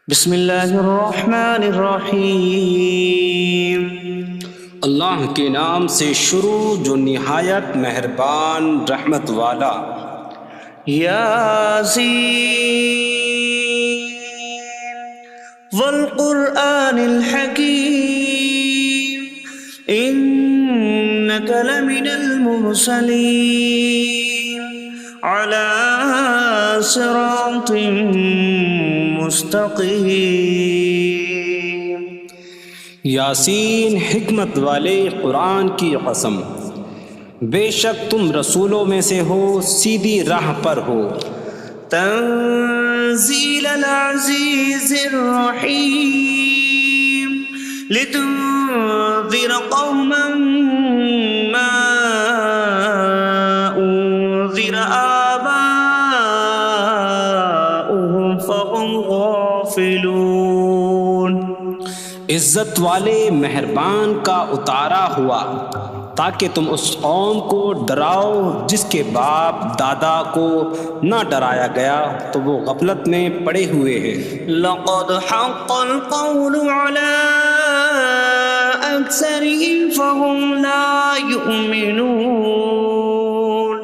بسم اللہ الرحمن الرحیم۔ اللہ کے نام سے شروع جو نہایت مہربان رحمت والا۔ یاسین والقرآن الحکیم انک لمن المرسلین علی صراط مستقیم۔ یاسین حکمت والے قرآن کی قسم، بے شک تم رسولوں میں سے ہو، سیدھی راہ پر ہو۔ تنزیل العزیز الرحیم لتنذر قوما ما انذر آباؤهم فهم غافلون۔ عزت والے مہربان کا اتارا ہوا تاکہ تم اس قوم کو ڈراؤ جس کے باپ دادا کو نہ ڈرایا گیا تو وہ غفلت میں پڑے ہوئے ہیں۔ لقد حق القول على أكثرهم فهم لا يؤمنون۔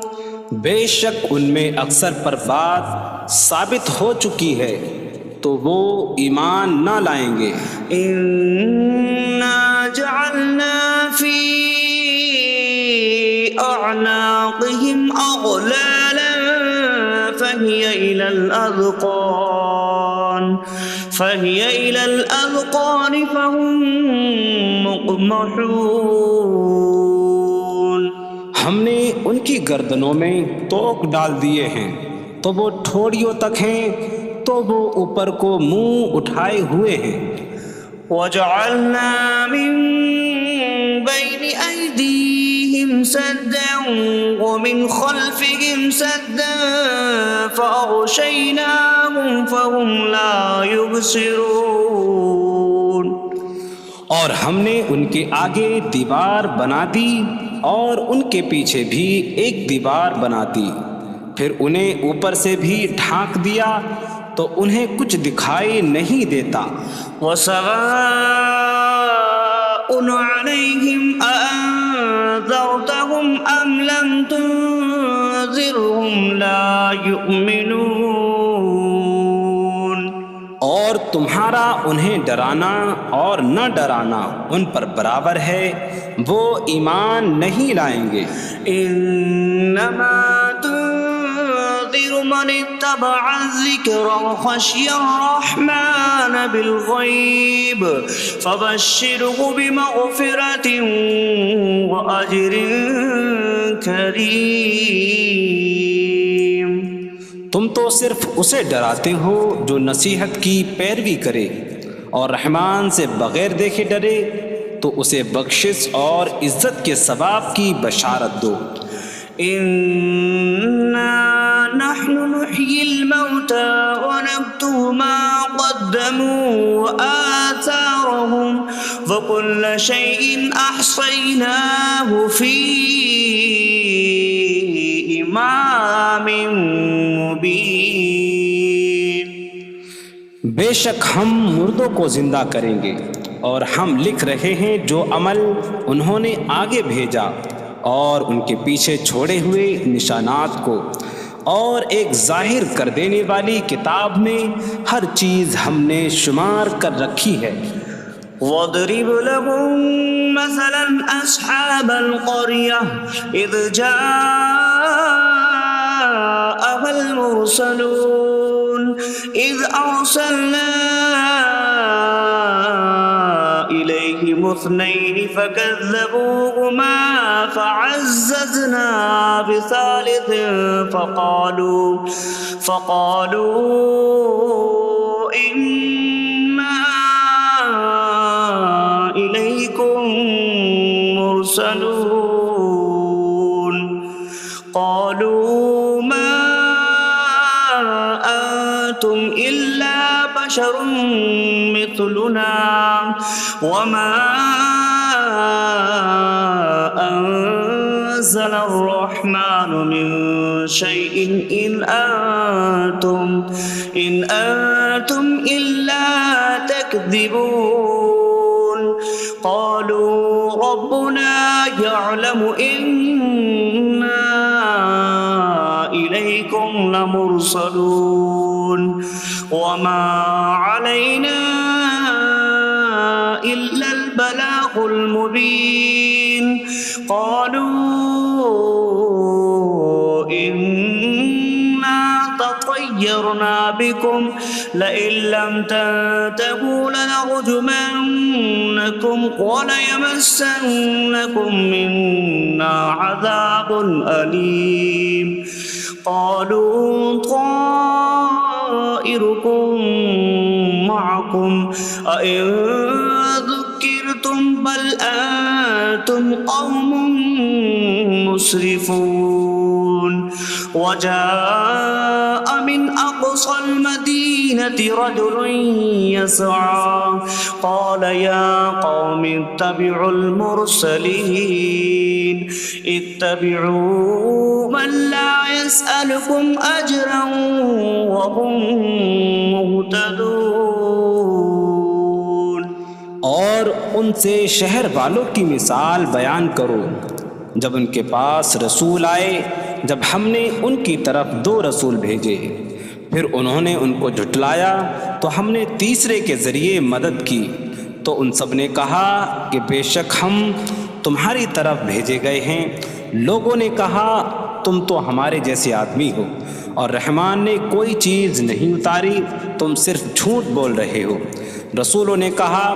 بے شک ان میں اکثر پر بات ثابت ہو چکی ہے تو وہ ایمان نہ لائیں گے۔ إنا جعلنا في أعناقهم أغلالا فهي إلى الأذقان فهم مقمحون۔ ہم نے ان کی گردنوں میں توق ڈال دیے ہیں تو وہ ٹھوڑیوں تک ہیں، تو وہ اوپر کو منہ اٹھائے ہوئے ہیں۔ وجعلنا من بين أيديهم سدا ومن خلفهم سدا فأغشيناهم فهم لا يبصرون۔ اور ہم نے ان کے آگے دیوار بنا دی اور ان کے پیچھے بھی ایک دیوار بنا دی، پھر انہیں اوپر سے بھی ڈھانک دیا تو انہیں کچھ دکھائی نہیں دیتا۔ وسواء عليهم أأنذرتهم أم لم تنذرهم لا يؤمنون۔ اور تمہارا انہیں ڈرانا اور نہ ڈرانا ان پر برابر ہے، وہ ایمان نہیں لائیں گے۔ انما تنذر من اتبع الذکر وخشی الرحمن بالغیب فبشره بمغفرة واجر کریم۔ تم تو صرف اسے ڈراتے ہو جو نصیحت کی پیروی کرے اور رحمان سے بغیر دیکھے ڈرے، تو اسے بخشش اور عزت کے ثواب کی بشارت دو۔ انا نحن نحيي الموتى ونكتب ما قدموا وآثارهم وكل شيء أحصيناه في إمام مبين۔ بے شک ہم مردوں کو زندہ کریں گے اور ہم لکھ رہے ہیں جو عمل انہوں نے آگے بھیجا اور ان کے پیچھے چھوڑے ہوئے نشانات کو، اور ایک ظاہر کر دینے والی کتاب میں ہر چیز ہم نے شمار کر رکھی ہے۔ وَاضْرِبْ لَهُم مَّثَلًا أَصْحَابَ الْقَرْيَةِ إِذْ جَاءَهَا الْمُرْسَلُونَ إِذْ أَرْسَلْنَا إِلَيْهِمُ اثْنَيْنِ فَكَذَّبُوهُمَا فَعَزَّزْنَا بِثَالِثٍ فَقَالُوا إِنَّا إِلَيْكُمْ مُرْسَلُونَ۔ قَالُوا مَا أَنتُمْ إِلَّا بَشَرٌ مِثْلُنَا وَمَا أَنتُمْ نزل الرحمن من شيء إن أنتم إلا تكذبون قالوا ربنا يعلم إنا إليكم لمرسلون وما علينا إلا البلاغ المبين قالوا إنا تطيرنا بكم لئن لم تنتهوا لنرجمنكم وليمسنكم منا عذاب أليم قالوا طائركم معكم أئن ذكرتم بل أنتم قوم مسرفون وجاء من أقصى المدينة رجل يسعى قال يا قوم اتبعوا المرسلين اتبعوا من لا يسألكم أجرا وهم مهتدون اور ان سے شہر والوں کی مثال بیان کرو جب ان کے پاس رسول آئے جب ہم نے ان کی طرف 2 رسول بھیجے پھر انہوں نے ان کو جھٹلایا تو ہم نے تیسرے کے ذریعے مدد کی تو ان سب نے کہا کہ بے شک ہم تمہاری طرف بھیجے گئے ہیں لوگوں نے کہا تم تو ہمارے جیسے آدمی ہو اور رحمان نے کوئی چیز نہیں اتاری تم صرف جھوٹ بول رہے ہو رسولوں نے کہا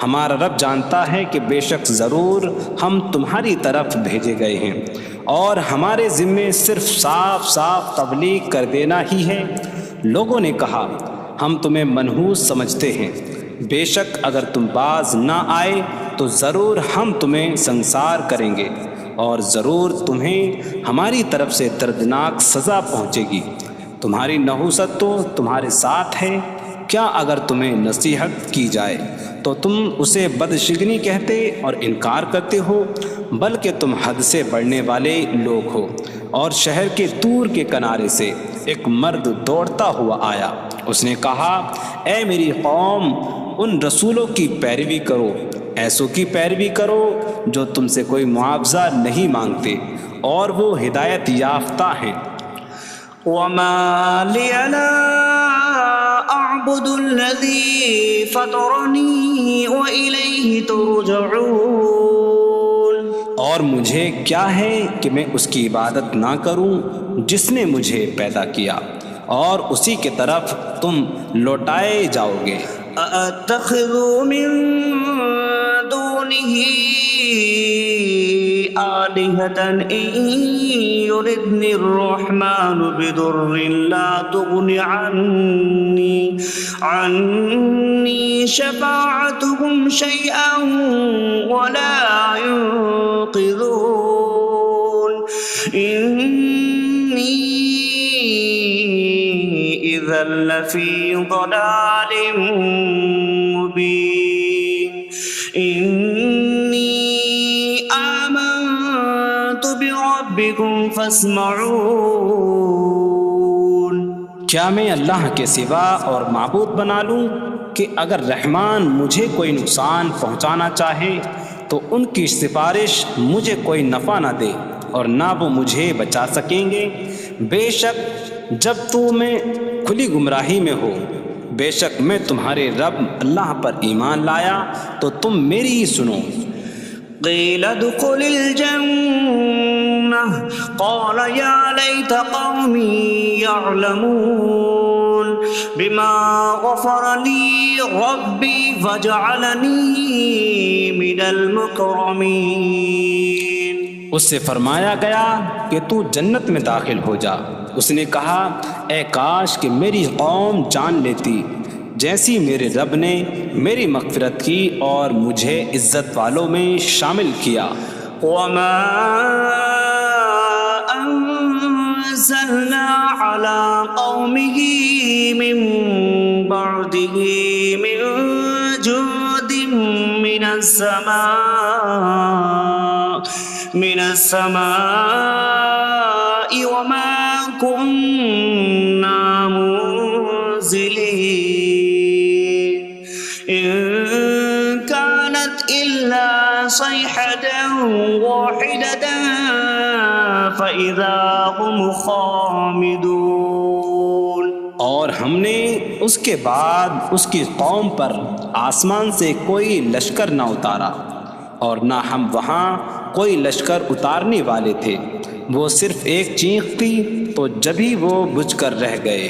ہمارا رب جانتا ہے کہ بے شک ضرور ہم تمہاری طرف بھیجے گئے ہیں اور ہمارے ذمے صرف صاف صاف تبلیغ کر دینا ہی ہے لوگوں نے کہا ہم تمہیں منحوس سمجھتے ہیں بے شک اگر تم باز نہ آئے تو ضرور ہم تمہیں سنسار کریں گے اور ضرور تمہیں ہماری طرف سے دردناک سزا پہنچے گی تمہاری نحوست تو تمہارے ساتھ ہے کیا اگر تمہیں نصیحت کی جائے تو تم اسے بدشگنی کہتے اور انکار کرتے ہو بلکہ تم حد سے بڑھنے والے لوگ ہو اور شہر کے دور کے کنارے سے ایک مرد دوڑتا ہوا آیا اس نے کہا اے میری قوم ان رسولوں کی پیروی کرو ایسوں کی پیروی کرو جو تم سے کوئی معاوضہ نہیں مانگتے اور وہ ہدایت یافتہ ہیں وما لي لا أعبد الذي فطرني وإليه ترجعون اور مجھے کیا ہے کہ میں اس کی عبادت نہ کروں جس نے مجھے پیدا کیا اور اسی کی طرف تم لوٹائے جاؤ گے أأتخذ من دونه آلهة إن يردني الرحمن بضر لا تغن عني شفاعتهم شيئا ولا ينقذون إني إذا لفي ضلال مبين إني آمنت بربكم فاسمعون کیا میں اللہ کے سوا اور معبود بنا لوں کہ اگر رحمان مجھے کوئی نقصان پہنچانا چاہے تو ان کی سفارش مجھے کوئی نفع نہ دے اور نہ وہ مجھے بچا سکیں گے بے شک جب میں کھلی گمراہی میں ہو بے شک میں تمہارے رب اللہ پر ایمان لایا تو تم میری ہی سنو قيل ادخل الجنة قال يا ليت قومي يعلمون بما غفر لي ربي فجعلني من المكرمين اس سے فرمایا گیا کہ تو جنت میں داخل ہو جا اس نے کہا اے کاش کہ میری قوم جان لیتی جیسی میرے رب نے میری مغفرت کی اور مجھے عزت والوں میں شامل کیا وما أنزلنا على قومه من بعده من جود من السماء من السماء وما كنا منزلين إن كانت إلا صيحة واحدة فإذا هم خامدون. اور ہم نے اس کے بعد اس کی قوم پر آسمان سے کوئی لشکر نہ اتارا اور نہ ہم وہاں کوئی لشکر اتارنے والے تھے. وہ صرف ایک چیخ تھی تو جبھی وہ بجھ کر رہ گئے.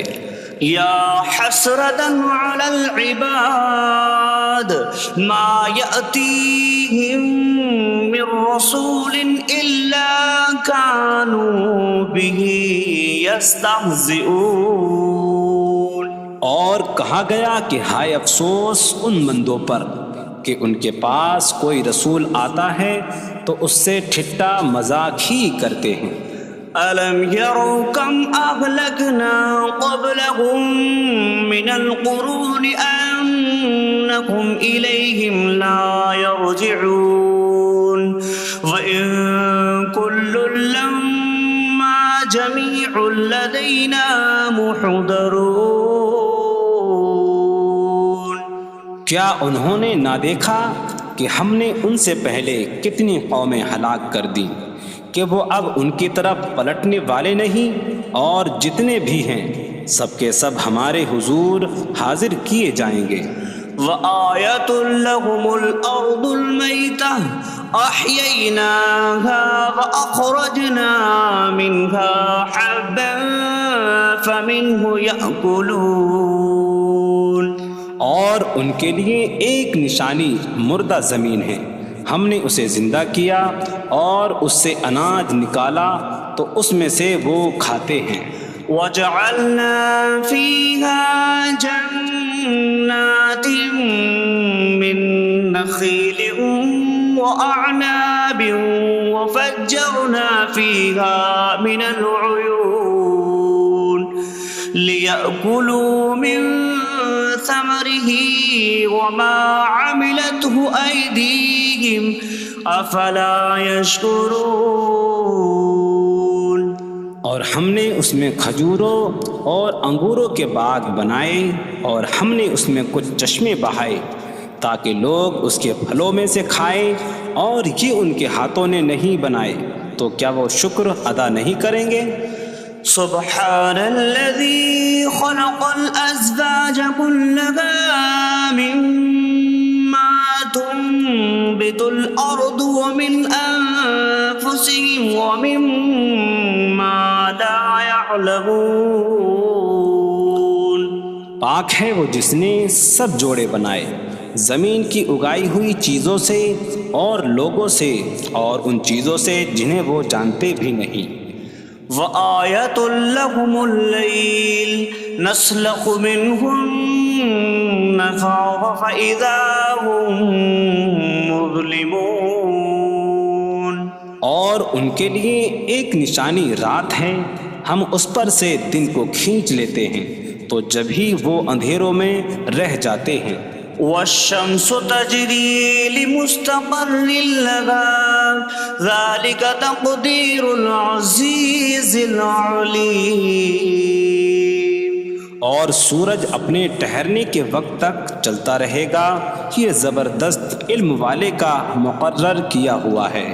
یا حسرة على العباد ما يأتيهم من رسول إلا كانوا به يستهزئون. اور کہا گیا کہ ہائے افسوس ان بندوں پر کہ ان کے پاس کوئی رسول آتا ہے تو اس سے ٹھٹا مذاق ہی کرتے ہیں. ألم يروا كم أهلكنا قبلهم من القرون أنكم إليهم لا يرجعون وإن كل لما جميع لدينا محضرون. کیا انہوں نے نہ دیکھا کہ ہم نے ان سے پہلے کتنی قومیں ہلاک کر دیں کہ وہ اب ان کی طرف پلٹنے والے نہیں، اور جتنے بھی ہیں سب کے سب ہمارے حضور حاضر کیے جائیں گے. وآیۃ لہم الارض المیتہ احییناہا واخرجنا منہا حبا فمنہ یأکلون. اور ان کے لیے ایک نشانی مردہ زمین ہے، ہم نے اسے زندہ کیا اور اس سے اناج نکالا تو اس میں سے وہ کھاتے ہیں. وَجَعَلْنَا فِيهَا جَنَّاتٍ مِّن نَخِيلٍ وَأَعْنَابٍ وَفَجَّرْنَا فِيهَا مِنَ الْعُيُونِ لِيَأْكُلُوا مِن ثَمَرِهِ وَمَا عَمِلَتْهُ أَيْدِيهِمْ أَفَلَا يَشْكُرُونَ. اور ہم نے اس میں کھجوروں اور انگوروں کے باغ بنائے اور ہم نے اس میں کچھ چشمے بہائے تاکہ لوگ اس کے پھلوں میں سے کھائیں، اور یہ ان کے ہاتھوں نے نہیں بنائے تو کیا وہ شکر ادا نہیں کریں گے؟ سبحان الذي خلق الأزواج كلها مما تنبت الأرض ومن أنفسهم ومما لا يعلمون. پاک ہے وہ جس نے سب جوڑے بنائے زمین کی اگائی ہوئی چیزوں سے اور لوگوں سے اور ان چیزوں سے جنہیں وہ جانتے بھی نہیں. وآیۃ لہم اللیل نسلخ منہ النہار فإذا هم مظلمون. اور ان کے لیے ایک نشانی رات ہے، ہم اس پر سے دن کو کھینچ لیتے ہیں تو جبھی وہ اندھیروں میں رہ جاتے ہیں. والشمس تجری لمستقر لها ذلك تقدیر العزیز العلیم. اور سورج اپنے ٹھہرنے کے وقت تک چلتا رہے گا، یہ زبردست علم والے کا مقرر کیا ہوا ہے.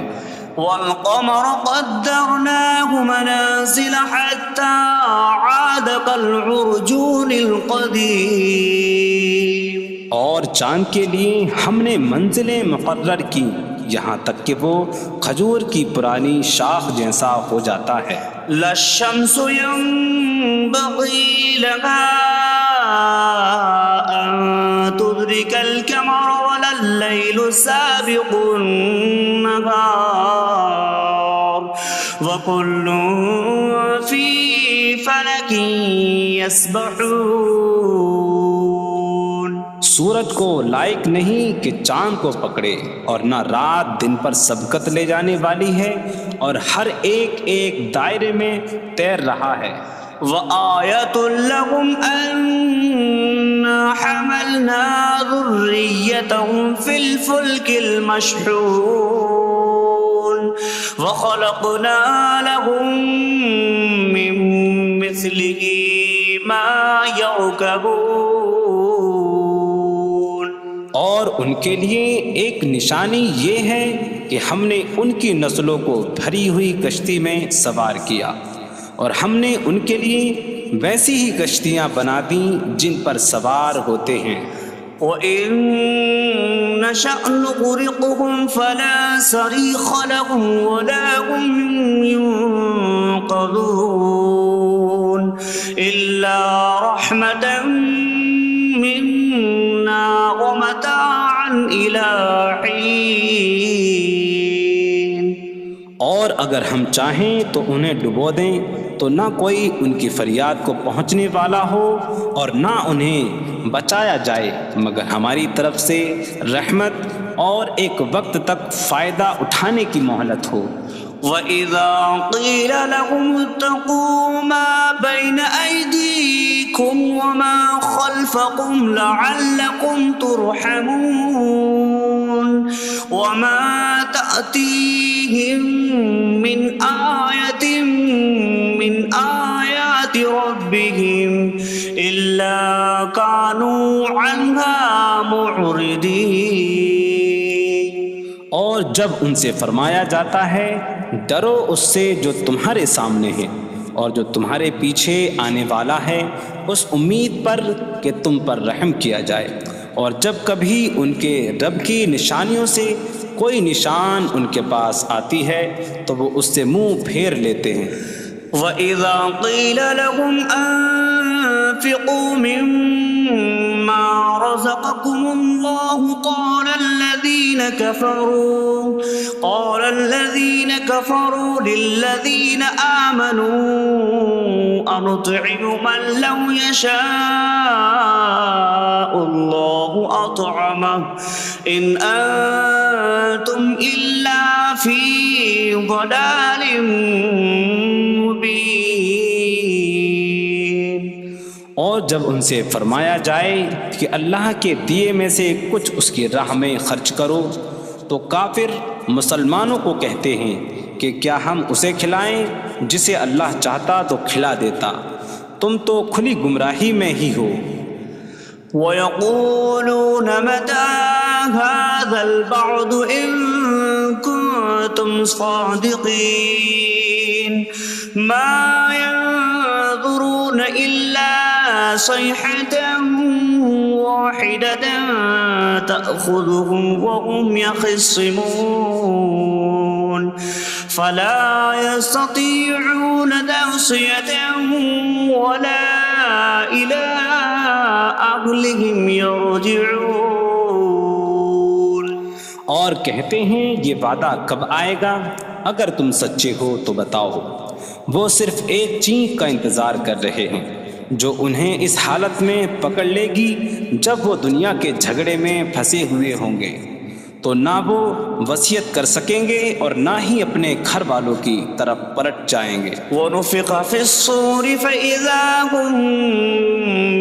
والقمر قدرناه منازل حتى عاد كالعرجون القديم. اور چاند کے لیے ہم نے منزلیں مقرر کی یہاں تک کہ وہ کھجور کی پرانی شاخ جیسا ہو جاتا ہے. لا الشمس ينبغي لها أن تدرك القمر ولا الليل سابق النهار وكل في فلك يسبحون. سورج کو لائق نہیں کہ چاند کو پکڑے، اور نہ رات دن پر سبقت لے جانے والی ہے، اور ہر ایک ایک دائرے میں تیر رہا ہے. وآیۃ لہم انا حملنا ذریتہم فی الفلک المشحون. وخلقنا لهم من مثله ما يركبون. اور ان کے لیے ایک نشانی یہ ہے کہ ہم نے ان کی نسلوں کو بھری ہوئی کشتی میں سوار کیا، اور ہم نے ان کے لیے ویسی ہی کشتیاں بنا دیں جن پر سوار ہوتے ہیں. وَإِن نَّشَأْ نُغْرِقْهُمْ فَلَا صَرِيخَ لَهُمْ وَلَا هُمْ يُنقَذُونَ إِلَّا رَحْمَةً مِّنَّا وَمَتَاعًا إِلَىٰ حِينٍ. اور اگر ہم چاہیں تو انہیں ڈبو دیں تو نہ کوئی ان کی فریاد کو پہنچنے والا ہو اور نہ انہیں بچایا جائے مگر ہماری طرف سے رحمت اور ایک وقت تک فائدہ اٹھانے کی مہلت ہو. وَإِذَا قِيلَ لَهُمُ اتَّقُوا مَا بَيْنَ أَيْدِيكُمْ وَمَا خَلْفَكُمْ لَعَلَّكُمْ تُرْحَمُونَ وَمَا تَأْتِيهِم مِّنْ آيَةٍ مِّنْ آيَاتِ رَبِّهِمْ إِلَّا كَانُوا عَنْهَا مُعْرِضِينَ. اور جب ان سے فرمایا جاتا ہے ڈرو اس سے جو تمہارے سامنے ہے اور جو تمہارے پیچھے آنے والا ہے، اس امید پر کہ تم پر رحم کیا جائے، اور جب کبھی ان کے رب کی نشانیوں سے کوئی نشان ان کے پاس آتی ہے تو وہ اس سے منہ پھیر لیتے ہیں. وَإِذَا قِيلَ لَهُمْ أَنفِقُوا مِمَّا رَزَقَكُمُ اللَّهُ قَالَ الَّذِينَ كَفَرُوا لِلَّذِينَ آمَنُوا أَنُطْعِمُ مَن لَّوْ يَشَاءُ اللَّهُ أَطْعَمَهُ إِنْ أَنتُمْ إِلَّا فِي ضَلَالٍ مبین. اور جب ان سے فرمایا جائے کہ اللہ کے دیے میں سے کچھ اس کی راہ میں خرچ کرو تو کافر مسلمانوں کو کہتے ہیں کہ کیا ہم اسے کھلائیں جسے اللہ چاہتا تو کھلا دیتا، تم تو کھلی گمراہی میں ہی ہو. وَيَقُولُونَ مَتَىٰ هَٰذَا الْوَعْدُ إِن كُنتُمْ صَادِقِينَ مَا يَنظُرُونَ إِلَّا صَيْحَةً وَاحِدَةً تَأْخُذُهُمْ وَهُمْ يَخِصِّمُونَ فَلَا يَسْتَطِيعُونَ تَوْصِيَةً وَلَا إِلَىٰ أَهْلِهِمْ يَرْجِعُونَ. اور کہتے ہیں یہ وعدہ کب آئے گا؟ اگر تم سچے ہو تو بتاؤ. وہ صرف ایک چینک کا انتظار کر رہے ہیں جو انہیں اس حالت میں پکڑ لے گی جب وہ دنیا کے جھگڑے میں پھنسے ہوئے ہوں گے، تو نہ وہ وصیت کر سکیں گے اور نہ ہی اپنے گھر والوں کی طرف پلٹ جائیں گے. وَنُفِخَ فِي الصُّورِ فَإِذَا هُم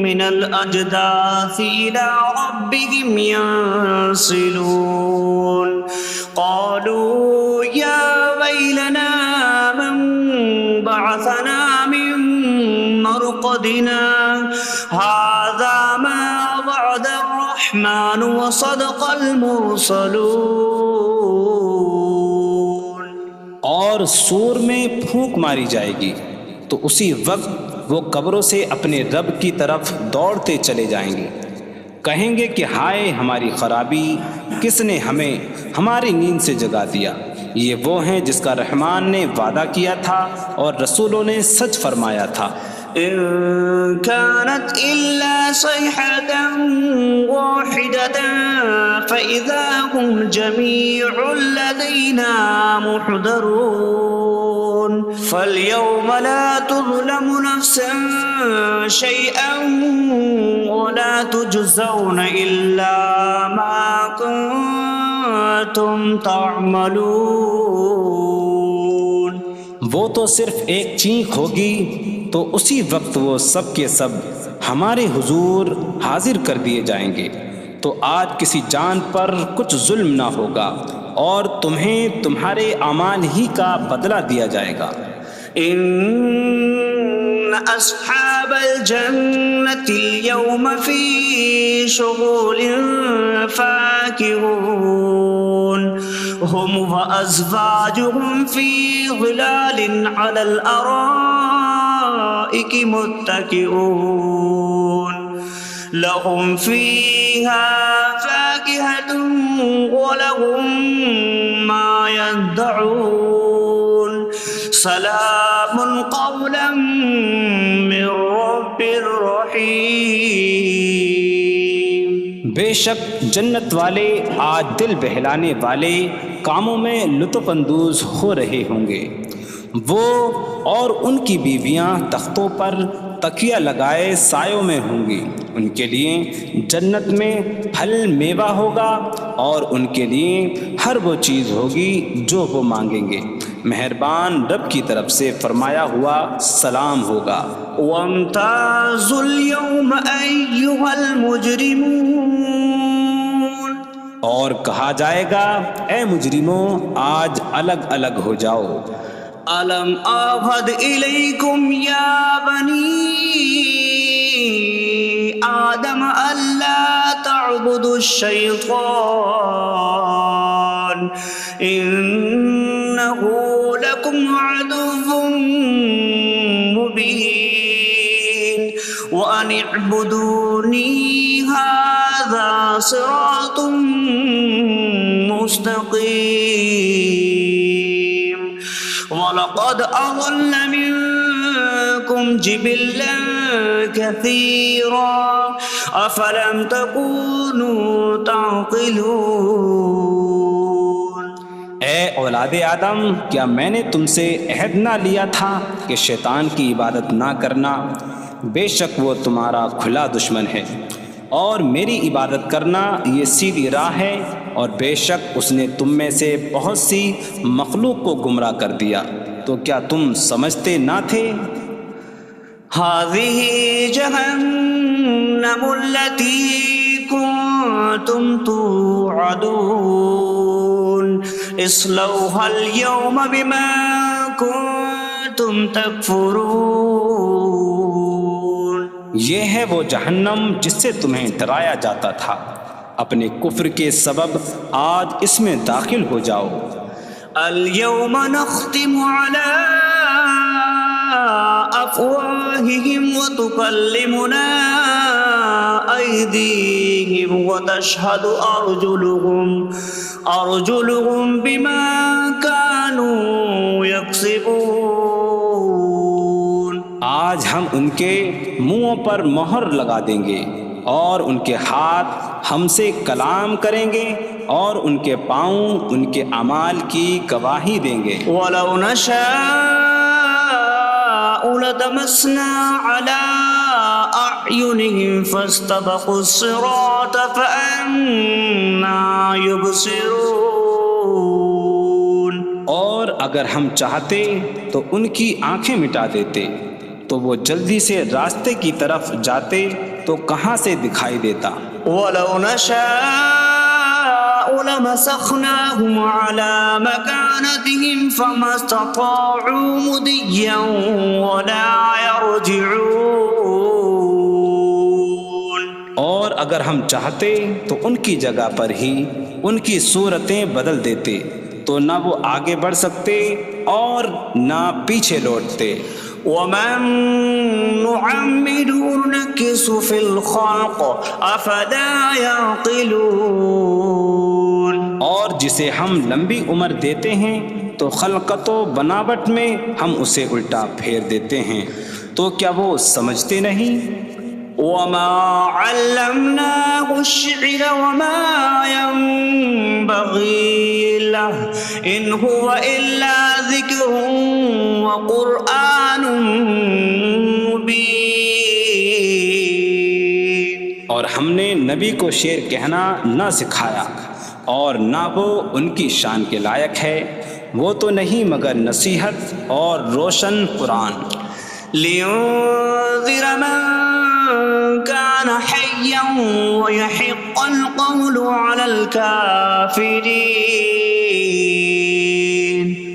مِّنَ الْأَجْدَاثِ إِلَىٰ رَبِّهِمْ يَنسِلُونَ قَالُوا يَا وَيْلَنَا مَن بَعَثَنَا مِن مَّرْقَدِنَا هَٰذَا مَا وَعَدَ الرَّحْمَٰنُ وَصَدَقَ الْمُرْسَلُونَ. اور سور میں پھونک ماری جائے گی تو اسی وقت وہ قبروں سے اپنے رب کی طرف دوڑتے چلے جائیں گے، کہیں گے کہ ہائے ہماری خرابی، کس نے ہمیں ہماری نیند سے جگا دیا. یہ وہ ہیں جس کا رحمان نے وعدہ کیا تھا اور رسولوں نے سچ فرمایا تھا. إن كانت إلا صيحة واحدة فإذا هم جميع لدينا محضرون. فاليوم لا تظلم نفس شيئا ولا تجزون إلا ما كنتم تعملون. وہ تو صرف ایک چینک ہوگی تو اسی وقت وہ سب کے سب ہمارے حضور حاضر کر دیے جائیں گے، تو آج کسی جان پر کچھ ظلم نہ ہوگا اور تمہیں تمہارے اعمال ہی کا بدلہ دیا جائے گا۔ إن أصحاب الجنة اليوم في شغل فاكهون هم وأزواجهم في ظلال على الأرائك متكئون لهم فيها فاكهة ولهم ما يدعون سلام قولا من رب رحیم۔ بے شک جنت والے آج دل بہلانے والے کاموں میں لطف اندوز ہو رہے ہوں گے۔ وہ اور ان کی بیویاں تختوں پر تکیہ لگائے سایوں میں ہوں گی۔ ان کے لیے جنت میں پھل میوہ ہوگا اور ان کے لیے ہر وہ چیز ہوگی جو وہ مانگیں گے۔ مہربان رب کی طرف سے فرمایا ہوا سلام ہوگا۔ وامتازوا اليوم أيها المجرمون، اور کہا جائے گا اے مجرموں آج الگ الگ ہو جاؤ۔ ألم أعهد إليكم يا بني آدم ألا تعبدوا الشيطان إنه لكم عدو مبين وأن اعبدوني هذا صراط مستقيم وَلَقَدْ أَضَلَّ مِنكُمْ جِبِلًّا كَثِيرًا أَفَلَمْ تَكُونُوا تَعْقِلُونَ۔ اے اولاد آدم، کیا میں نے تم سے عہد نہ لیا تھا کہ شیطان کی عبادت نہ کرنا؟ بے شک وہ تمہارا کھلا دشمن ہے، اور میری عبادت کرنا یہ سیدھی راہ ہے، اور بے شک اس نے تم میں سے بہت سی مخلوق کو گمراہ کر دیا، تو کیا تم سمجھتے نہ تھے؟ هذه جهنم التي كنتم توعدون اصلوها اليوم بما كنتم تكفرون۔ یہ ہے وہ جہنم جس سے تمہیں ڈرایا جاتا تھا، اپنے کفر کے سبب آج اس میں داخل ہو جاؤ۔ اليوم نختم على أفواههم وتكلمنا أيديهم وتشهد أرجلهم بما كانوا يكسبون۔ آج ہم ان کے منہوں پر مہر لگا دیں گے، اور ان کے ہاتھ ہم سے کلام کریں گے، اور ان کے پاؤں ان کے اعمال کی گواہی دیں گے۔ وَلَوْ نَشَاءُ لَطَمَسْنَا عَلَىٰ أَعْيُنِهِمْ فَاسْتَبَقُوا الصِّرَاطَ فَأَنَّىٰ يُبْصِرُونَ۔ اور اگر ہم چاہتے تو ان کی آنکھیں مٹا دیتے، تو وہ جلدی سے راستے کی طرف جاتے تو کہاں سے دکھائی دیتا۔ وَلَوْ نَشَاءُ لَمَسَخْنَاهُمْ عَلَىٰ مَكَانَتِهِمْ فَمَا اسْتَطَاعُوا مُضِيًّا وَلَا يَرْجِعُونَ۔ اور اگر ہم چاہتے تو ان کی جگہ پر ہی ان کی صورتیں بدل دیتے، تو نہ وہ آگے بڑھ سکتے اور نہ پیچھے لوٹتے۔ وَمَن نُّعَمِّرْهُ نُنَكِّسْهُ فِي الْخَلْقِ أَفَلَا يَعْقِلُونَ۔ اور جسے ہم لمبی عمر دیتے ہیں تو خلقت و بناوٹ میں ہم اسے الٹا پھیر دیتے ہیں، تو کیا وہ سمجھتے نہیں؟ وَمَا عَلَّمْنَاهُ الشِّعْرَ وَمَا يَنبَغِي لَهُ إِنْ هُوَ إِلَّا ذِكْرٌ وَقُرْآنٌ مُّبِينٌ۔ اور ہم نے نبی کو شعر کہنا نہ سکھایا، اور نہ وہ ان کی شان کے لائق ہے، وہ تو نہیں مگر نصیحت اور روشن قرآن۔ لِيُنذِرَ مَن كَانَ حَيًّا حيا ويحق القول على الكافرين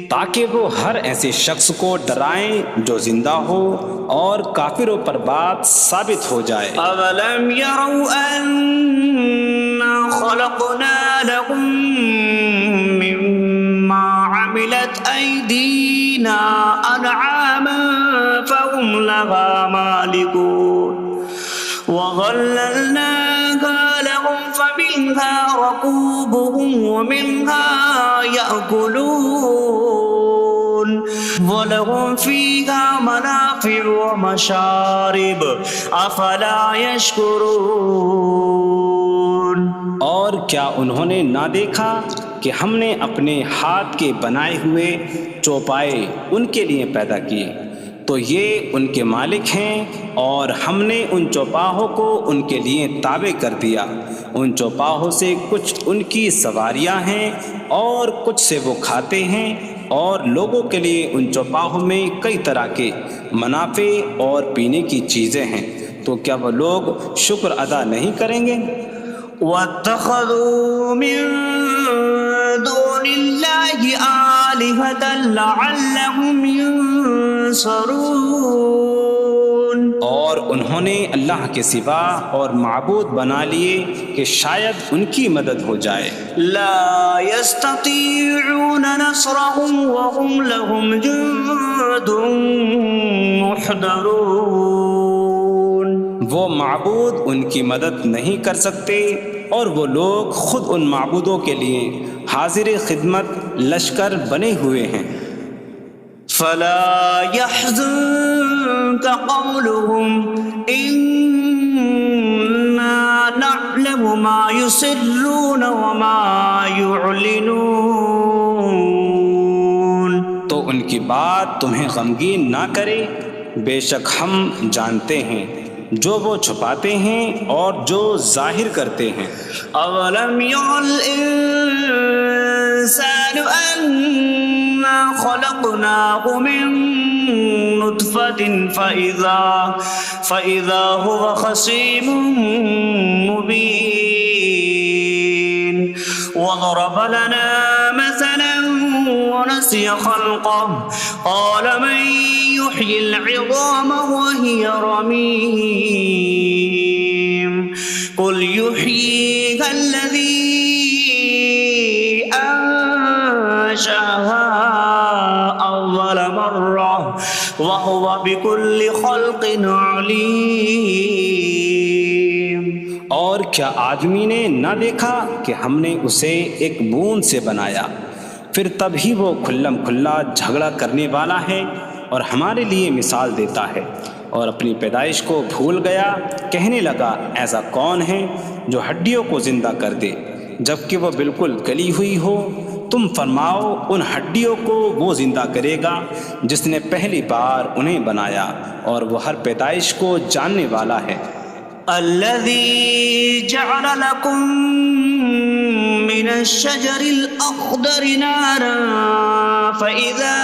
تاکہ وہ ہر ایسے شخص کو ڈرائیں جو زندہ ہو اور کافروں پر بات ثابت ہو جائے۔ أولم يروا أنا خلقنا لهم مما عملت أيدينا أنعاما فهم لها مالكون وظللناها لهم فمنها ركوبهم ومنها يأكلون وَلَهُمْ فِيهَا مَنَافِعُ وَمَشَارِبُ أَفَلَا يَشْكُرُونَ۔ اور کیا انہوں نے نہ دیکھا کہ ہم نے اپنے ہاتھ کے بنائے ہوئے چوپائے ان کے لیے پیدا کیے، تو یہ ان کے مالک ہیں، اور ہم نے ان چوپاہوں کو ان کے لیے تابع کر دیا۔ ان چوپاہوں سے کچھ ان کی سواریاں ہیں اور کچھ سے وہ کھاتے ہیں، اور لوگوں کے لیے ان چوپاہوں میں کئی طرح کے منافع اور پینے کی چیزیں ہیں، تو کیا وہ لوگ شکر ادا نہیں کریں گے؟ وَاتَّخَذُوا مِن دُونِ اللَّهِ آلِهَةً لَعَلَّهُمْ يُنصَرُونَ۔ اور انہوں نے اللہ کے سوا اور معبود بنا لیے کہ شاید ان کی مدد ہو جائے۔ لا يستطيعون نصرهم وهم لهم جند محضرون۔ وہ معبود ان کی مدد نہیں کر سکتے، اور وہ لوگ خود ان معبودوں کے لیے حاضر خدمت لشکر بنے ہوئے ہیں۔ فلا يحزنك قولهم إنا نعلم ما يسرون وما يعلنون۔ تو ان کی بات تمہیں غمگین نہ کرے، بے شک ہم جانتے ہیں جو وہ چھپاتے ہیں اور جو ظاہر کرتے ہیں۔ اولم ير الانسان انا خلقناه من نطفة فإذا هو خصيم مبين وضرب لنا مثلا ونسي خلقه قال من يحيي العظام وهي رميم قل يحييها الذي أنشأها أول مرة وهو بكل خلق عليم۔ اور کیا آدمی نے نہ دیکھا کہ ہم نے اسے ایک بوند سے بنایا، پھر تب ہی وہ کھلم کھلا جھگڑا کرنے والا ہے اور ہمارے لیے مثال دیتا ہے، اور اپنی پیدائش کو بھول گیا، کہنے لگا ایسا کون ہے جو ہڈیوں کو زندہ کر دے جبکہ وہ بالکل گلی ہوئی ہو؟ تم فرماؤ ان ہڈیوں کو وہ زندہ کرے گا جس نے پہلی بار انہیں بنایا، اور وہ ہر پیدائش کو جاننے والا ہے۔ الذي جعل لكم من الشجر الأخضر نارا فإذا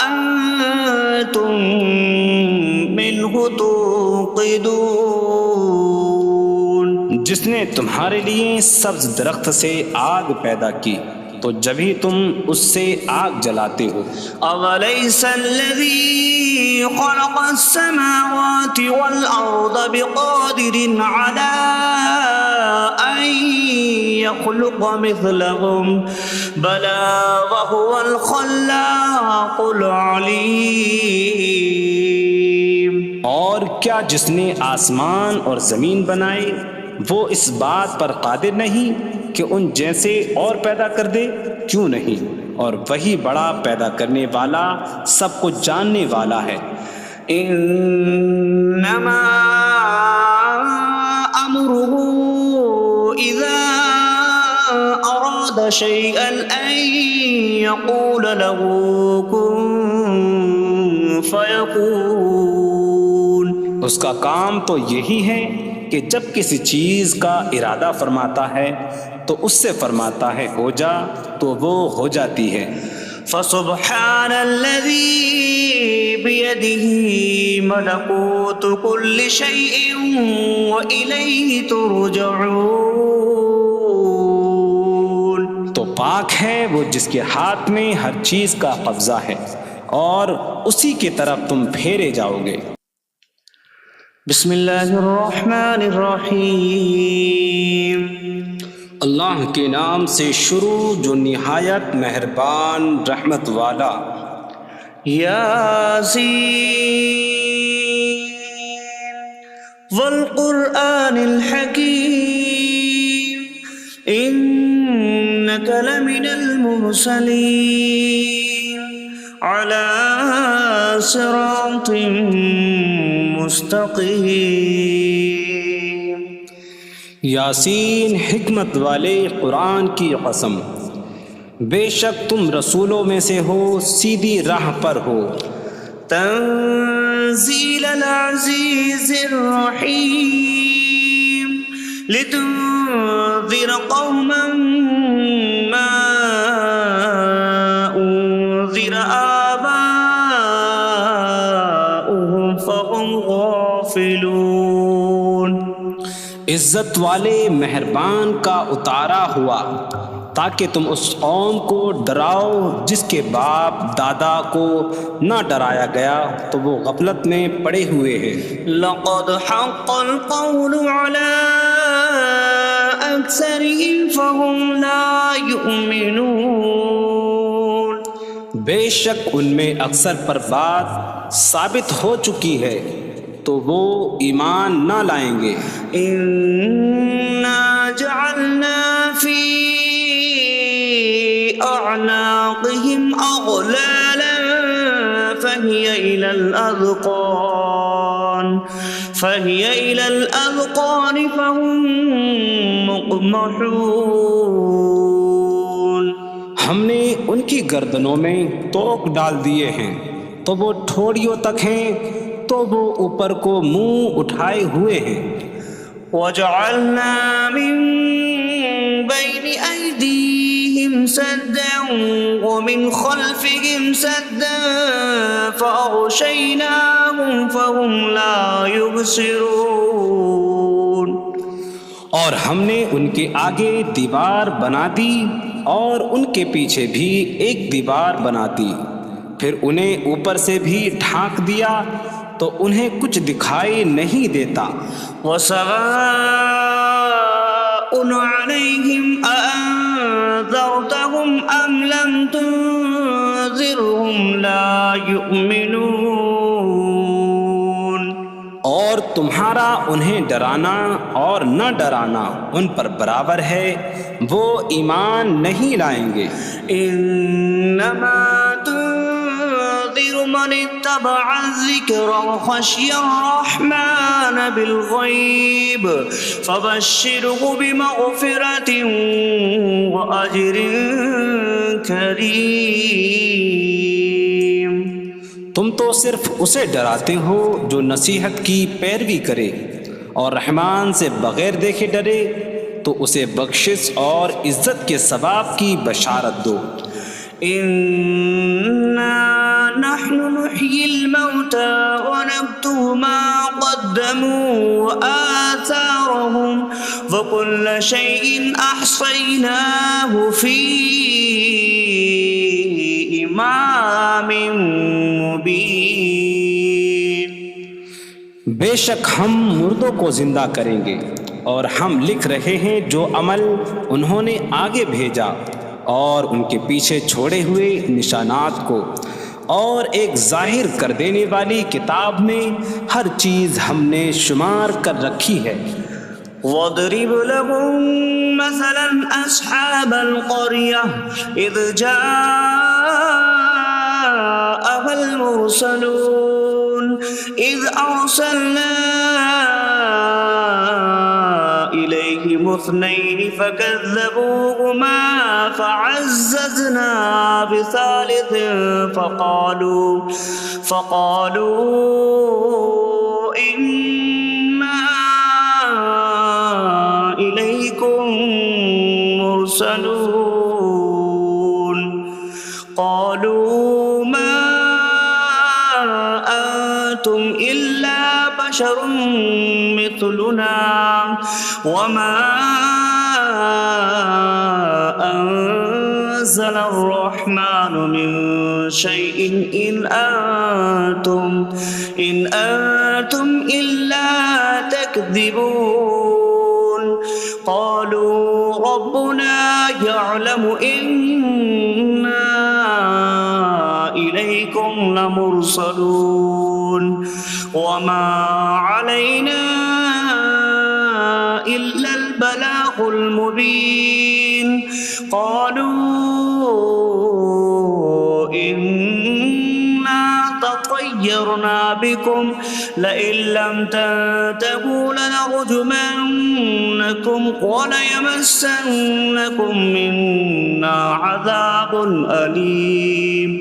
أنتم منه توقدون۔ جس نے تمہارے لیے سبز درخت سے آگ پیدا کی تو جب ہی تم اس سے آگ جلاتے ہو۔ أَوَلَيْسَ الَّذِي خَلَقَ السَّمَاوَاتِ وَالْأَرْضَ بِقَادِرٍ عَلَىٰ أَن يَخْلُقَ مِثْلَهُم بَلَىٰ وَهُوَ الْخَلَّاقُ الْعَلِيمُ۔ اور کیا جس نے آسمان اور زمین بنائے وہ اس بات پر قادر نہیں کہ ان جیسے اور پیدا کر دے؟ کیوں نہیں، اور وہی بڑا پیدا کرنے والا سب کچھ جاننے والا ہے۔ انما امره اذا اراد شيئا ان يقول له كن فيكون۔ اس کا کام تو یہی ہے کہ جب کسی چیز کا ارادہ فرماتا ہے تو اس سے فرماتا ہے ہو جا، تو وہ ہو جاتی ہے۔ فسبحان الذي بيده ملكوت كل شيء وإليه ترجعون. تو پاک ہے وہ جس کے ہاتھ میں ہر چیز کا قبضہ ہے اور اسی کی طرف تم پھیرے جاؤ گے. بسم اللہ الرحمن الرحیم. اللہ کے نام سے شروع جو نہایت مہربان رحمت والا. یاسین والقرآن الحکیم انک لمن المرسلین علی صراط مستقیم. یاسین حکمت والے قرآن کی قسم، بے شک تم رسولوں میں سے ہو، سیدھی راہ پر ہو. تنزیل العزیز الرحیم لتنذر قوما ما انذر آباؤهم فهم غافلون. عزت والے مہربان کا اتارا ہوا تاکہ تم اس قوم کو ڈراؤ جس کے باپ دادا کو نہ ڈرایا گیا تو وہ غفلت میں پڑے ہوئے ہیں. لقد حق القول على أكثرهم فهم لا يؤمنون. بے شک ان میں اکثر پر بات ثابت ہو چکی ہے تو وہ ایمان نہ لائیں گے. إنا جعلنا في أعناقهم أغلالا فهي إلى الأذقان فهم مقمحون. ہم نے ان کی گردنوں میں توق ڈال دیے ہیں تو وہ ٹھوڑیوں تک ہیں تو وہ اوپر کو منہ اٹھائے ہوئے ہیں. وجعلنا من بين أيديهم سدا ومن خلفهم سدا فأغشيناهم فهم لا يبصرون. اور ہم نے ان کے آگے دیوار بنا دی اور ان کے پیچھے بھی ایک دیوار بنا دی، پھر انہیں اوپر سے بھی ڈھانک دیا تو انہیں کچھ دکھائی نہیں دیتا. وسواء عليهم أأنذرتهم أم لم تنذرهم لا يؤمنون. اور تمہارا انہیں ڈرانا اور نہ ڈرانا ان پر برابر ہے، وہ ایمان نہیں لائیں گے. انما تنذر من اتبع الذکر وخشی الرحمن بالغیب فبشره بمغفرة وأجر کریم. تم تو صرف اسے ڈراتے ہو جو نصیحت کی پیروی کرے اور رحمان سے بغیر دیکھے ڈرے تو اسے بخشش اور عزت کے ثواب کی بشارت دو. انا نحن نحيي الموتى ونكتب ما قدموا وآثارهم وكل شيء أحصيناه في إمام مبين. بے شک ہم مردوں کو زندہ کریں گے اور ہم لکھ رہے ہیں جو عمل انہوں نے آگے بھیجا اور ان کے پیچھے چھوڑے ہوئے نشانات کو، اور ایک ظاہر کر دینے والی کتاب میں ہر چیز ہم نے شمار کر رکھی ہے. وَاضْرِبْ لَهُم مَّثَلًا أَصْحَابَ الْقَرْيَةِ إِذْ جَاءَهَا الْمُرْسَلُونَ إِذْ أَرْسَلْنَا إِلَيْهِمُ اثْنَيْنِ فَكَذَّبُوهُمَا فَعَزَّزْنَا بِثَالِثٍ فَقَالُوا إِنَّا إِلَيْكُمْ مُرْسَلُونَ. قالوا بشر مثلنا وما أنزل الرحمن من شيء إن أنتم إلا تكذبون قالوا ربنا يعلم إنا إليكم لمرسلون وما علينا إلا البلاغ المبين قالوا إنا تطيرنا بكم لئن لم تنتهوا لنرجمنكم وليمسنكم منا عذاب أليم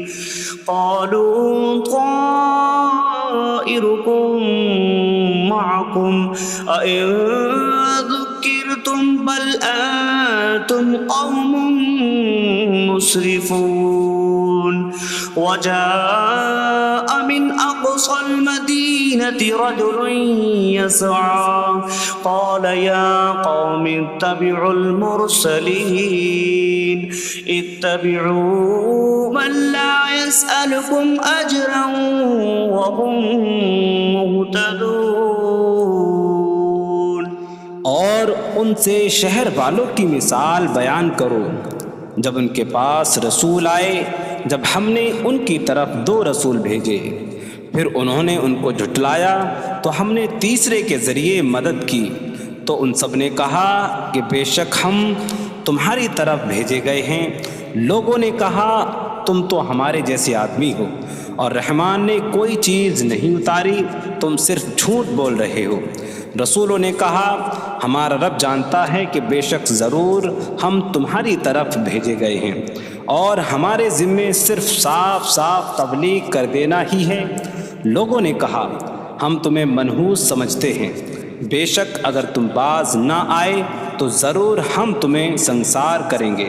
قالوا طائركم معكم أئن ذكرتم بل أنتم قوم مسرفون وجاء من أقصى المدينة رجل يسعى قال يا قوم اتبعوا المرسلين اتبعوا من لا يسألكم أجرا وهم مهتدون. اور ان سے شہر والوں کی مثال بیان کرو جب ان کے پاس رسول آئے، جب ہم نے ان کی طرف 2 رسول بھیجے، پھر انہوں نے ان کو جھٹلایا تو ہم نے تیسرے کے ذریعے مدد کی، تو ان سب نے کہا کہ بے شک ہم تمہاری طرف بھیجے گئے ہیں۔ لوگوں نے کہا تم تو ہمارے جیسے آدمی ہو اور رحمان نے کوئی چیز نہیں اتاری، تم صرف جھوٹ بول رہے ہو۔ رسولوں نے کہا ہمارا رب جانتا ہے کہ بے شک ضرور ہم تمہاری طرف بھیجے گئے ہیں اور ہمارے ذمے صرف صاف صاف تبلیغ کر دینا ہی ہے۔ لوگوں نے کہا ہم تمہیں منحوس سمجھتے ہیں، بے شک اگر تم باز نہ آئے تو ضرور ہم تمہیں سنسار کریں گے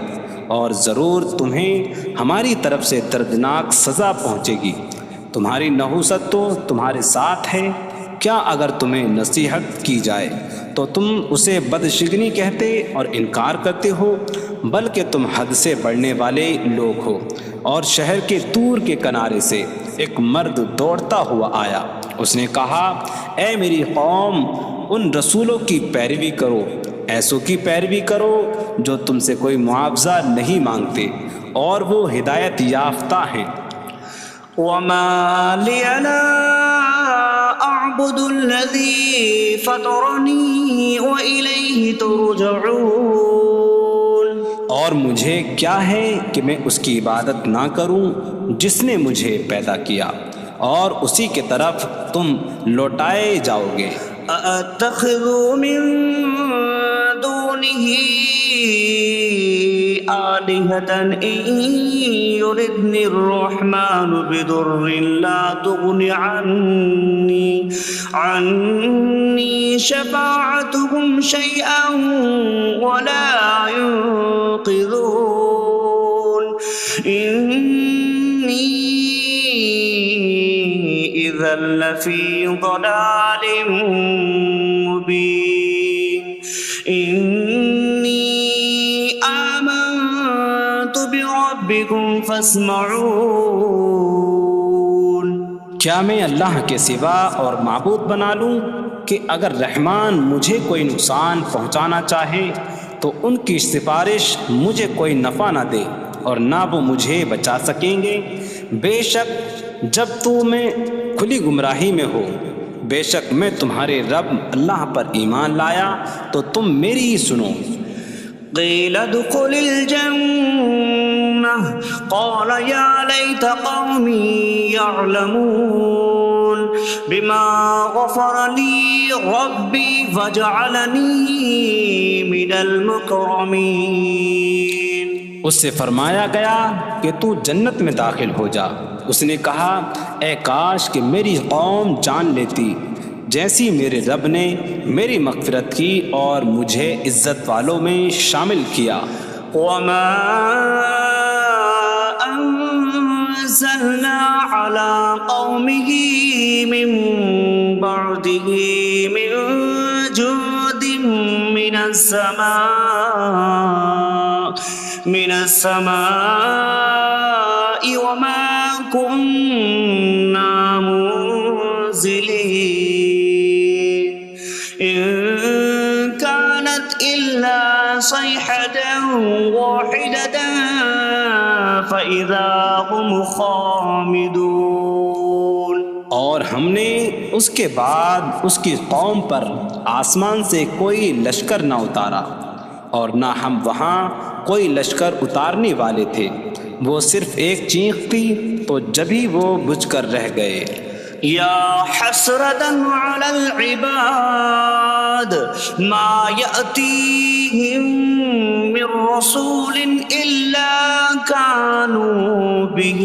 اور ضرور تمہیں ہماری طرف سے دردناک سزا پہنچے گی۔ تمہاری نحوست تو تمہارے ساتھ ہے، کیا اگر تمہیں نصیحت کی جائے تو تم اسے بدشگنی کہتے اور انکار کرتے ہو؟ بلکہ تم حد سے بڑھنے والے لوگ ہو۔ اور شہر کے دور کے کنارے سے ایک مرد دوڑتا ہوا آیا، اس نے کہا اے میری قوم، ان رسولوں کی پیروی کرو، ایسوں کی پیروی کرو جو تم سے کوئی معاوضہ نہیں مانگتے اور وہ ہدایت یافتہ ہیں۔ وما لي لا أعبد الذي فطرني وإليه ترجعون، اور مجھے کیا ہے کہ میں اس کی عبادت نہ کروں جس نے مجھے پیدا کیا اور اسی کی طرف تم لوٹائے جاؤ گے۔ أأتخذ من دونه آلهة إن يردني الرحمن بضر لا تغن عني شفاعتهم شيئا ولا ينقذون إني إذا لفي ضلال مبين إني آمنت بربكم فاسمعون۔ کیا میں اللہ کے سوا اور معبود بنا لوں کہ اگر رحمان مجھے کوئی نقصان پہنچانا چاہے تو ان کی سفارش مجھے کوئی نفع نہ دے اور نہ وہ مجھے بچا سکیں گے؟ بے شک جب میں کھلی گمراہی میں ہو، بے شک میں تمہارے رب اللہ پر ایمان لایا تو تم میری ہی سنو۔ قیل ادخل الجنہ قال یا لیت قومی یعلمون بما غفر لی ربی وجعلنی من المکرمین۔ اس سے فرمایا گیا کہ تو جنت میں داخل ہو جا۔ اس نے کہا اے کاش کہ میری قوم جان لیتی جیسی میرے رب نے میری مغفرت کی اور مجھے عزت والوں میں شامل کیا۔ وما انزلنا على قومه من بعده من جود من السماء وما كنا منزلين إن كانت إلا صيحة واحدة فإذا هم خامدون۔ اور ہم نے اس کے بعد اس کی قوم پر آسمان سے کوئی لشکر نہ اتارا اور نہ ہم وہاں کوئی لشکر اتارنے والے تھے، وہ صرف ایک چیخ تھی تو جبھی وہ بجھ کر رہ گئے۔ یا حسرتاً علی العباد ما یأتیہم من رسول الا کانوا بہ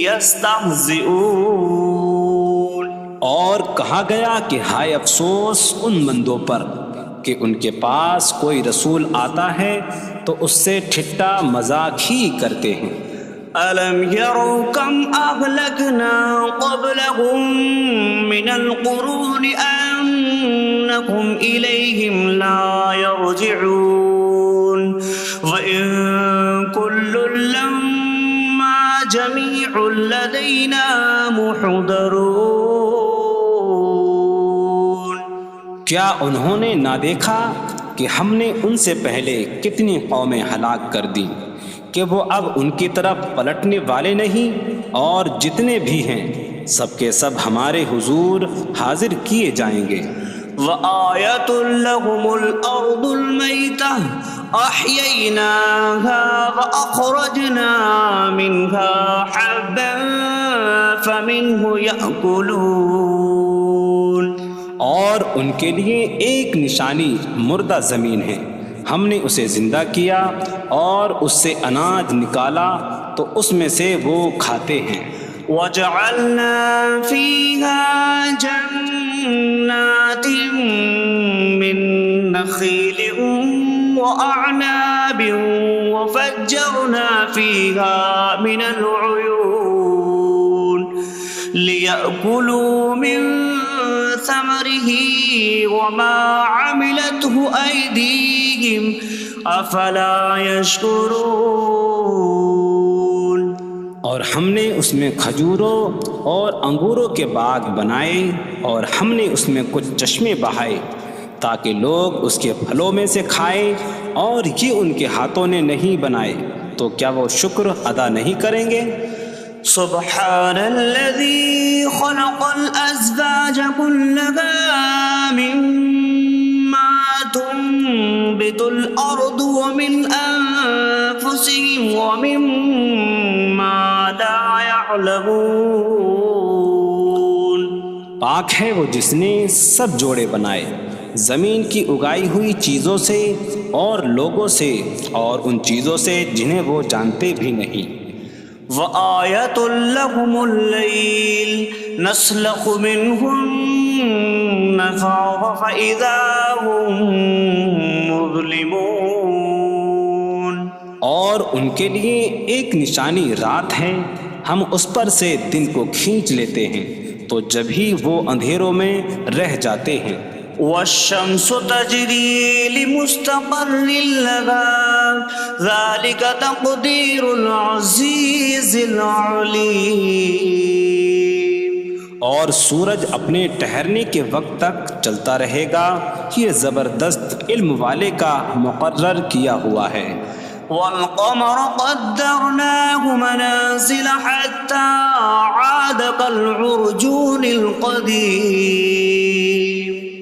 یستہزئون۔ اور کہا گیا کہ ہائے افسوس ان بندوں پر کہ ان کے پاس کوئی رسول آتا ہے تو اس سے ٹھٹا مذاق ہی کرتے ہیں۔ أَلَمْ يَرَوْا كَمْ أَهْلَكْنَا قَبْلَهُمْ مِنَ الْقُرُونِ أَنَّكُمْ إِلَيْهِمْ لَا يَرْجِعُونَ وَإِن كُلٌّ لَّمَّا جَمِيعٌ لَّدَيْنَا مُحْضَرُونَ۔ کیا انہوں نے نہ دیکھا کہ ہم نے ان سے پہلے کتنی قومیں ہلاک کر دیں کہ وہ اب ان کی طرف پلٹنے والے نہیں، اور جتنے بھی ہیں سب کے سب ہمارے حضور حاضر کیے جائیں گے۔ وَآیَةٌ لَّهُمُ الْأَرْضُ الْمَيْتَةُ أَحْيَيْنَاهَا وَأَخْرَجْنَا مِنْهَا حَبًّا فَمِنْهُ يَأْكُلُونَ۔ اور ان کے لیے ایک نشانی مردہ زمین ہے، ہم نے اسے زندہ کیا اور اس سے اناج نکالا تو اس میں سے وہ کھاتے ہیں۔ وَجَعَلْنَا فِيهَا جَنَّاتٍ مِّن نَّخِيلٍ وَأَعْنَابٍ وَفَجَّرْنَا فِيهَا مِنَ الْعُيُونِ لِيَأْكُلُوا مِن ثَمَرِهِ وَمَا عَمِلَتْهُ أَيْدِيهِمْ أَفَلَا يَشْكُرُونَ۔ اور ہم نے اس میں کھجوروں اور انگوروں کے باغ بنائے اور ہم نے اس میں کچھ چشمے بہائے تاکہ لوگ اس کے پھلوں میں سے کھائیں، اور یہ ان کے ہاتھوں نے نہیں بنائے تو کیا وہ شکر ادا نہیں کریں گے؟ سبحان الذي خلق الأزواج كلها مما تنبت الأرض ومن أنفسهم ومما لا يعلمون۔ پاک ہے وہ جس نے سب جوڑے بنائے زمین کی اگائی ہوئی چیزوں سے اور لوگوں سے اور ان چیزوں سے جنہیں وہ جانتے بھی نہیں۔ وَآیَةٌ لَّهُمُ اللَّيْلُ نَسْلَخُ مِنْهُ النَّهَارَ فَإِذَا هُم مُظْلِمُونَ۔ اور ان کے لیے ایک نشانی رات ہے، ہم اس پر سے دن کو کھینچ لیتے ہیں تو جب ہی وہ اندھیروں میں رہ جاتے ہیں۔ وَالشَّمْسُ تَجْرِي لِمُسْتَقَرٍّ لَّهَا ذَلِكَ تَقْدِيرُ الْعَزِيزِ الْعَلِيمِ۔ اور سورج اپنے ٹھہرنے کے وقت تک چلتا رہے گا، یہ زبردست علم والے کا مقرر کیا ہوا ہے۔ وَالْقَمَرَ قَدَّرْنَاهُ مَنَازِلَ حَتَّى عَادَ كَالْعُرْجُونِ الْقَدِيمِ۔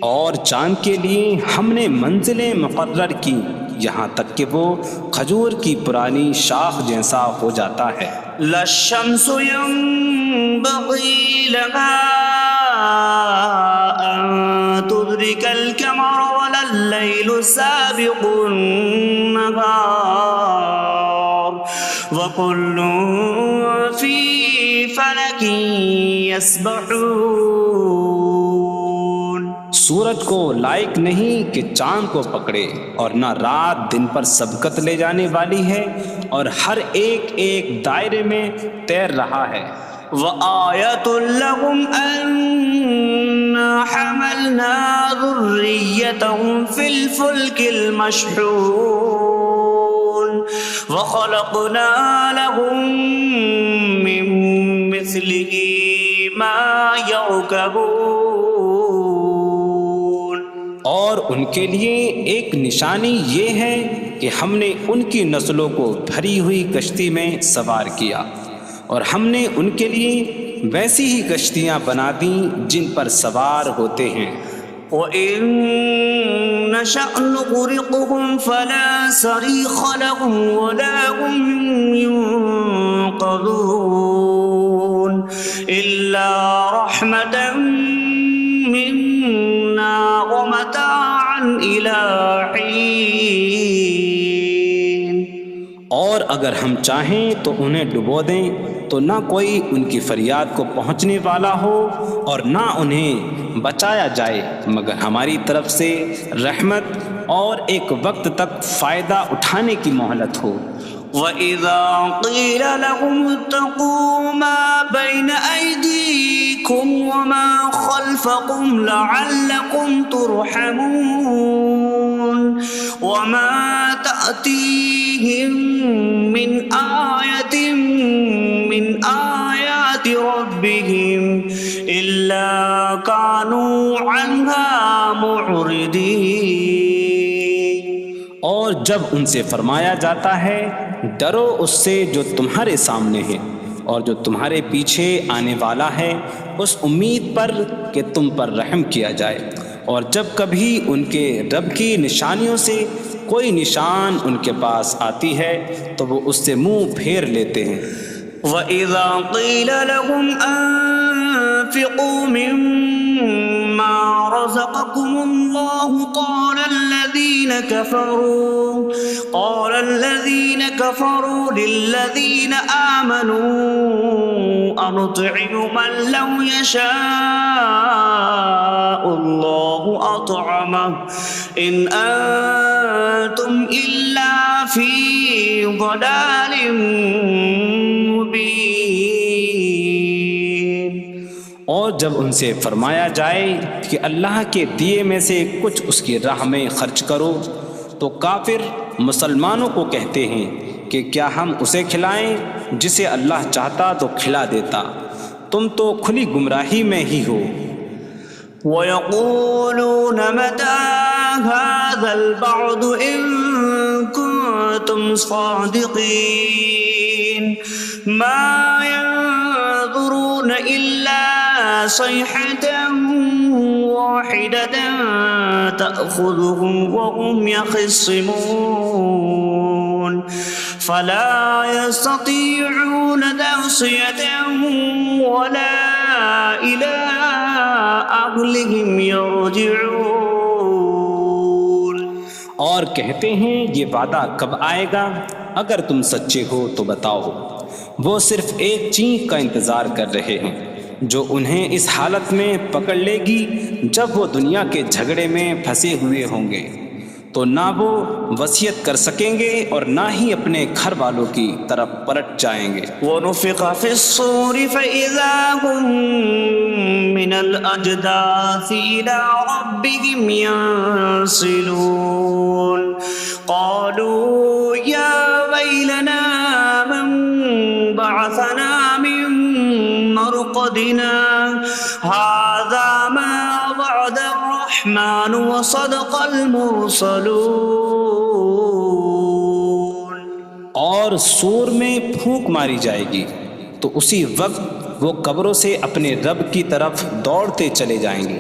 اور چاند کے لیے ہم نے منزلیں مقرر کی یہاں تک کہ وہ کھجور کی پرانی شاخ جیسا ہو جاتا ہے۔ لا الشمس ينبغي لها أن تدرك القمر ولا الليل سابق النهار وكل في فلك يسبحون۔ سورج کو لائق نہیں کہ چاند کو پکڑے، اور نہ رات دن پر سبقت لے جانے والی ہے، اور ہر ایک ایک دائرے میں تیر رہا ہے۔ وَآیَةٌ لَّهُمْ أَنَّا حملنا ذريتهم في الفلك المشحون وخلقنا لهم من مثله ما يركبون۔ اور ان کے لیے ایک نشانی یہ ہے کہ ہم نے ان کی نسلوں کو بھری ہوئی کشتی میں سوار کیا، اور ہم نے ان کے لیے ویسی ہی کشتیاں بنا دیں جن پر سوار ہوتے ہیں۔ وَإِن نَّشَأْ نُغْرِقْهُمْ فَلَا صَرِيخَ لَهُمْ وَلَا هُمْ يُنقَذُونَ إِلَّا رَحْمَةً مِّنَّا وَمَتَاعًا إِلَىٰ حِينٍ۔ اور اگر ہم چاہیں تو انہیں ڈبو دیں تو نہ کوئی ان کی فریاد کو پہنچنے والا ہو اور نہ انہیں بچایا جائے مگر ہماری طرف سے رحمت اور ایک وقت تک فائدہ اٹھانے کی مہلت ہو۔ وَإِذَا قِيلَ لَهُمُ اتَّقُوا مَا بَيْنَ أَيْدِيكُمْ وَمَا خَلْفَكُمْ لَعَلَّكُمْ تُرْحَمُونَ وَمَا تَأْتِيهِم مِّنْ آيَةٍ مِّنْ آيَاتِ رَبِّهِمْ إِلَّا كَانُوا عَنْهَا مُعْرِضِينَ۔ اور جب ان سے فرمایا جاتا ہے ڈرو اس سے جو تمہارے سامنے ہے اور جو تمہارے پیچھے آنے والا ہے، اس امید پر کہ تم پر رحم کیا جائے، اور جب کبھی ان کے رب کی نشانیوں سے کوئی نشان ان کے پاس آتی ہے تو وہ اس سے منہ پھیر لیتے ہیں۔ وَإِذَا قِيلَ لَهُمْ أَنفِقُوا مِمَّا رَزَقَكُمُ اللَّهُ قَالَ الَّذِينَ كَفَرُوا لِلَّذِينَ آمَنُوا أَنُطْعِمُ مَن لَّوْ يَشَاءُ اللَّهُ أَطْعَمَهُ إِنْ أَنتُمْ إِلَّا فِي ضَلَالٍ مبین۔ اور جب ان سے فرمایا جائے کہ اللہ کے دیے میں سے کچھ اس کی راہ میں خرچ کرو تو کافر مسلمانوں کو کہتے ہیں کہ کیا ہم اسے کھلائیں جسے اللہ چاہتا تو کھلا دیتا، تم تو کھلی گمراہی میں ہی ہو۔ وَيَقُولُونَ مَتَىٰ هَٰذَا الْوَعْدُ إِن كُنتُمْ صَادِقِينَ مَا يَنظُرُونَ إِلَّا صَيْحَةً وَاحِدَةً تَأْخُذُهُمْ وَهُمْ يَخِصِّمُونَ فَلَا يَسْتَطِيعُونَ تَوْصِيَةً وَلَا إِلَىٰ أَهْلِهِمْ يَرْجِعُونَ۔ اور کہتے ہیں یہ وعدہ کب آئے گا؟ اگر تم سچے ہو تو بتاؤ۔ وہ صرف ایک چینخ کا انتظار کر رہے ہیں جو انہیں اس حالت میں پکڑ لے گی جب وہ دنیا کے جھگڑے میں پھنسے ہوئے ہوں گے، تو نہ وہ وصیت کر سکیں گے اور نہ ہی اپنے گھر والوں کی طرف پلٹ جائیں گے۔ وَنُفِخَ فِي الصُّورِ فَإِذَا هُم مِّنَ الْأَجْدَاثِ إِلَىٰ رَبِّهِمْ يَنسِلُونَ قَالُوا يَا وَيْلَنَا مَن بَعَثَنَا مِن مَّرْقَدِنَا هَٰذَا مَا وَعَدَ الرَّحْمَٰنُ وَصَدَقَ الْمُرْسَلُونَ۔ اور سور میں پھونک ماری جائے گی تو اسی وقت وہ قبروں سے اپنے رب کی طرف دوڑتے چلے جائیں گے،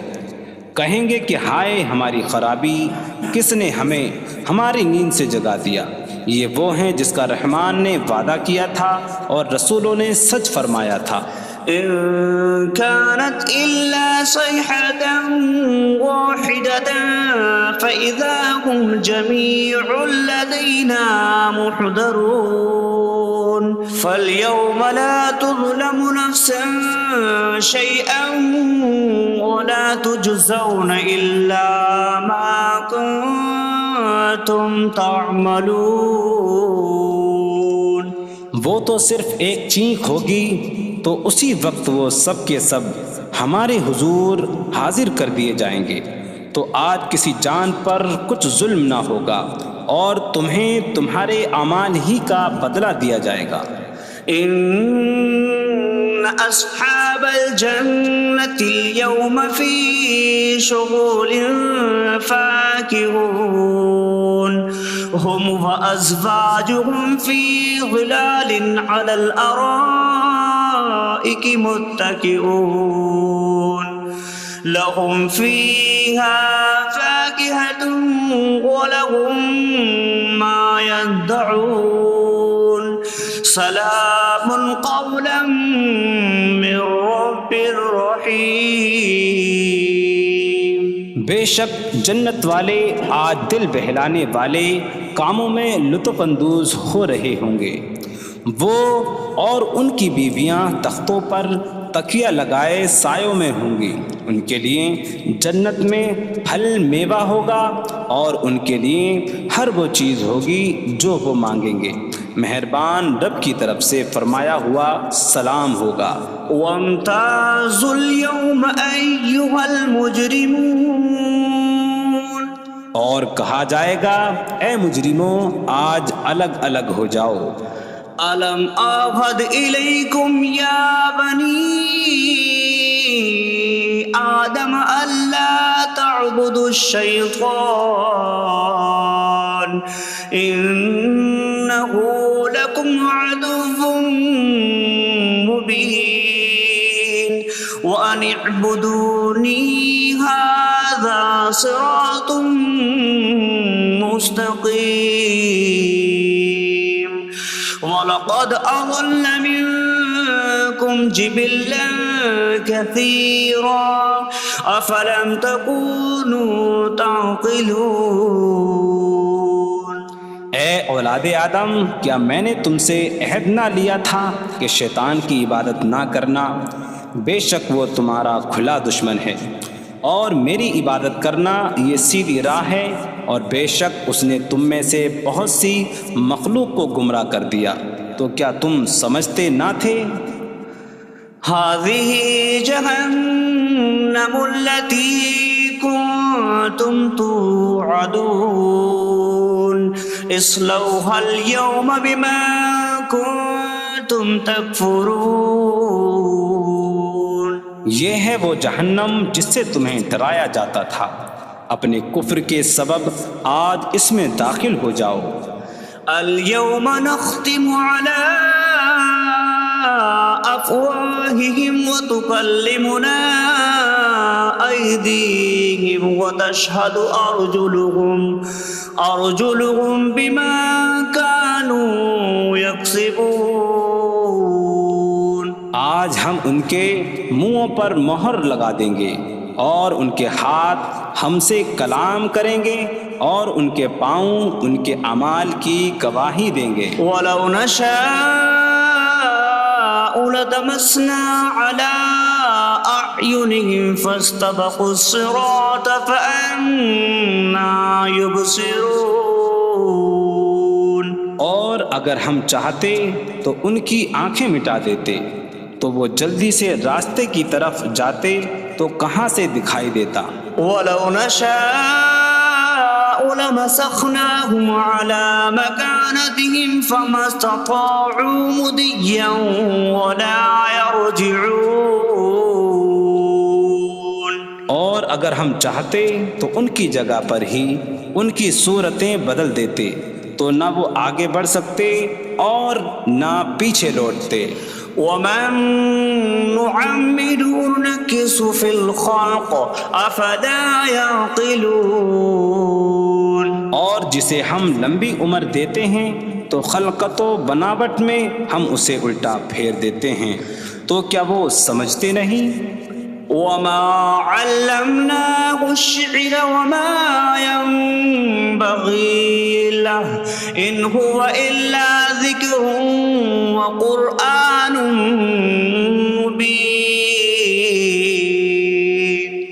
کہیں گے کہ ہائے ہماری خرابی، کس نے ہمیں ہماری نیند سے جگا دیا۔ یہ وہ ہیں جس کا رحمان نے وعدہ کیا تھا اور رسولوں نے سچ فرمایا تھا۔ إن كانت إلا صيحة واحدة فإذا هم جميع لدينا محضرون فاليوم لا تظلم نفس شيئا ولا تجزون إلا ما كنتم تعملون۔ وہ تو صرف ایک چینخ ہوگی تو اسی وقت وہ سب کے سب ہمارے حضور حاضر کر دیے جائیں گے تو آج کسی جان پر کچھ ظلم نہ ہوگا اور تمہیں تمہارے اعمال ہی کا بدلہ دیا جائے گا۔ إن أصحاب الجنة اليوم في شغل فاكهون هم وأزواجهم في ظلال على الأرائك متكئون لهم فيها فاكهة ولهم ما يدعون سلام قولا من رب رحیم۔ بے شک جنت والے آج دل بہلانے والے کاموں میں لطف اندوز ہو رہے ہوں گے۔ وہ اور ان کی بیویاں تختوں پر تکیہ لگائے سایوں میں ہوں گی۔ ان کے لیے جنت میں پھل میوہ ہوگا اور ان کے لیے ہر وہ چیز ہوگی جو وہ مانگیں گے۔ مہربان رب کی طرف سے فرمایا ہوا سلام ہوگا۔ وامتازوا اليوم أيها المجرمون، اور کہا جائے گا اے مجرموں آج الگ الگ ہو جاؤ۔ ألم أعهد إليكم يا بني آدم ألا تعبدوا الشيطان إنه لكم عدو مبين وأن اعبدوني هذا صراط مستقيم وَلَقَدْ أَضَلَّ مِنكُمْ جِبِلًّا كَثِيرًا أَفَلَمْ تَكُونُوا تَعْقِلُونَ۔ اے اولاد آدم، کیا میں نے تم سے عہد نہ لیا تھا کہ شیطان کی عبادت نہ کرنا؟ بے شک وہ تمہارا کھلا دشمن ہے، اور میری عبادت کرنا یہ سیدھی راہ ہے، اور بے شک اس نے تم میں سے بہت سی مخلوق کو گمراہ کر دیا، تو کیا تم سمجھتے نہ تھے؟ هذه جهنم التي كنتم توعدون اصلوها اليوم بما كنتم تكفرون۔ یہ ہے وہ جہنم جس سے تمہیں ڈرایا جاتا تھا، اپنے کفر کے سبب آج اس میں داخل ہو جاؤ۔ اليوم نختم على أفواههم وتكلمنا أيديهم وتشهد أرجلهم بما كانوا يكسبون۔ آج ہم ان کے منہوں پر مہر لگا دیں گے، اور ان کے ہاتھ ہم سے کلام کریں گے، اور ان کے پاؤں ان کے اعمال کی گواہی دیں گے۔ وَلَوْ نَشَاءُ لَطَمَسْنَا عَلَىٰ أَعْيُنِهِمْ فَاسْتَبَقُوا الصِّرَاطَ فَأَنَّىٰ يُبْصِرُونَ۔ اور اگر ہم چاہتے تو ان کی آنکھیں مٹا دیتے، تو وہ جلدی سے راستے کی طرف جاتے تو کہاں سے دکھائی دیتا۔ وَلَوْ نَشَاءُ لَمَسَخْنَاهُمْ عَلَىٰ مَكَانَتِهِمْ فَمَا اسْتَطَاعُوا مُضِيًّا وَلَا يَرْجِعُونَ۔ اور اگر ہم چاہتے تو ان کی جگہ پر ہی ان کی صورتیں بدل دیتے، تو نہ وہ آگے بڑھ سکتے اور نہ پیچھے لوٹتے۔ وَمَن نُّعَمِّرْهُ نُنَكِّسْهُ فِي الْخَلْقِ أَفَلَا يَعْقِلُونَ۔ اور جسے ہم لمبی عمر دیتے ہیں تو خلقت و بناوٹ میں ہم اسے الٹا پھیر دیتے ہیں، تو کیا وہ سمجھتے نہیں؟ وَمَا عَلَّمْنَاهُ الشِّعْرَ وَمَا يَنبَغِي لَهُ إِنْ هُوَ إِلَّا ذِكْرٌ وَقُرْآنٌ مُّبِينٌ۔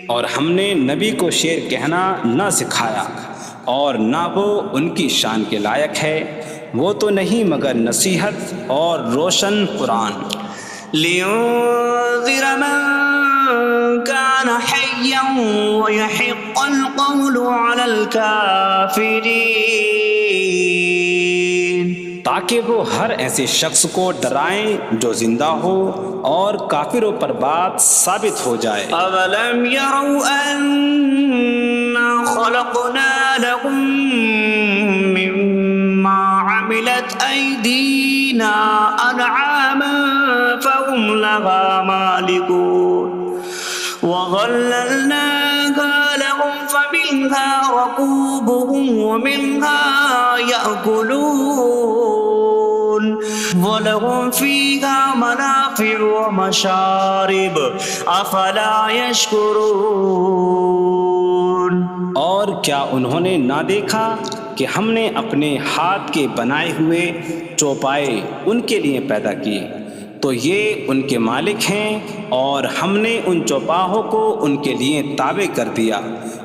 اور ہم نے نبی کو شعر کہنا نہ سکھایا، اور نہ وہ ان کی شان کے لائق ہے، وہ تو نہیں مگر نصیحت اور روشن قرآن۔ لِيُنذِرَ مَن كان حيا ويحق القول على الكافرين تاکہ وہ ہر ایسے شخص کو ڈرائیں جو زندہ ہو اور کافروں پر بات ثابت ہو جائے۔ أولم يروا أنا خلقنا لهم مما عملت أيدينا أنعاما فهم لها مالكون وظللناها لهم فمنها ركوبهم ومنها يأكلون وَلَهُمْ فِيهَا مَنَافِعُ وَمَشَارِبُ أَفَلَا يَشْكُرُونَ۔ اور کیا انہوں نے نہ دیکھا کہ ہم نے اپنے ہاتھ کے بنائے ہوئے چوپائے ان کے لیے پیدا کیے، تو یہ ان کے مالک ہیں، اور ہم نے ان چوپاہوں کو ان کے لیے تابع کر دیا۔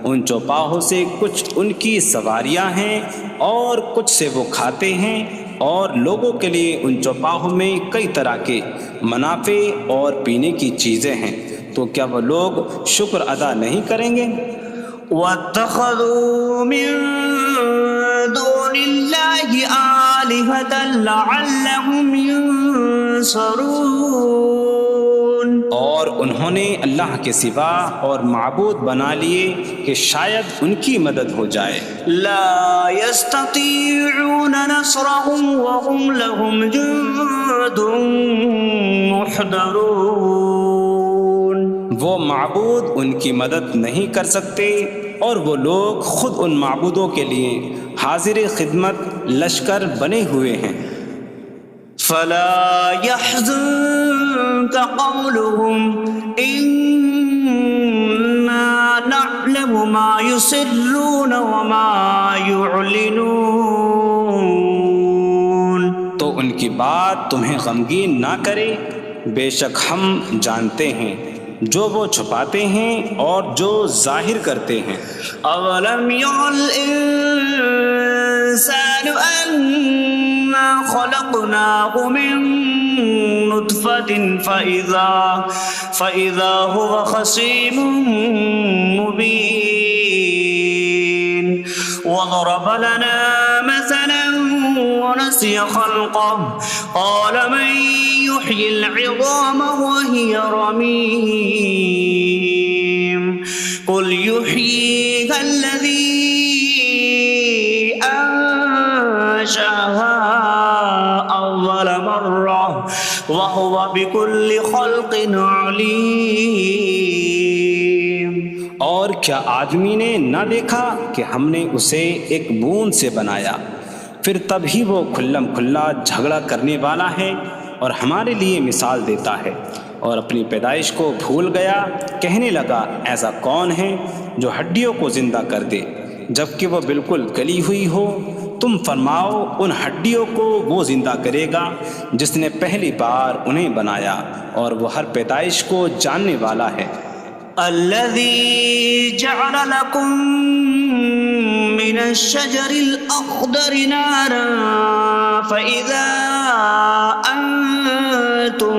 ان چوپاہوں سے کچھ ان کی سواریاں ہیں اور کچھ سے وہ کھاتے ہیں، اور لوگوں کے لیے ان چوپاہوں میں کئی طرح کے منافع اور پینے کی چیزیں ہیں، تو کیا وہ لوگ شکر ادا نہیں کریں گے؟ وَاتَّخَذُوا مِن دُونِ اللَّهِ آلِهَةً لَعَلَّهُمْ يُنصَرُونَ۔ اور انہوں نے اللہ کے سوا اور معبود بنا لیے کہ شاید ان کی مدد ہو جائے۔ لا يستطيعون نصرهم وهم لهم جند محضرون۔ وہ معبود ان کی مدد نہیں کر سکتے، اور وہ لوگ خود ان معبودوں کے لیے حاضر خدمت لشکر بنے ہوئے ہیں۔ فلا يحزنك قولهم إنا نعلم ما يسرون وما يعلنون۔ تو ان کی بات تمہیں غمگین نہ کرے، بے شک ہم جانتے ہیں جو وہ چھپاتے ہیں اور جو ظاہر کرتے ہیں۔ اولم ير الانسان انا خلقناه من نطفة فإذا هو خصيم مبين وضرب لنا مثلا ونسي خلقه قال من يحيي العظام وهي رميم قل يحييها الذي أنشأها أول مرة وهو بكل خلق عليم۔ اور کیا آدمی نے نہ دیکھا کہ ہم نے اسے ایک بوند سے بنایا، پھر تب ہی وہ کھلم کھلا جھگڑا کرنے والا ہے اور ہمارے لیے مثال دیتا ہے، اور اپنی پیدائش کو بھول گیا، کہنے لگا ایسا کون ہے جو ہڈیوں کو زندہ کر دے جبکہ وہ بالکل گلی ہوئی ہو؟ تم فرماؤ ان ہڈیوں کو وہ زندہ کرے گا جس نے پہلی بار انہیں بنایا، اور وہ ہر پیدائش کو جاننے والا ہے۔ الذي جعل لكم من الشجر الأخضر نارا فإذا أنتم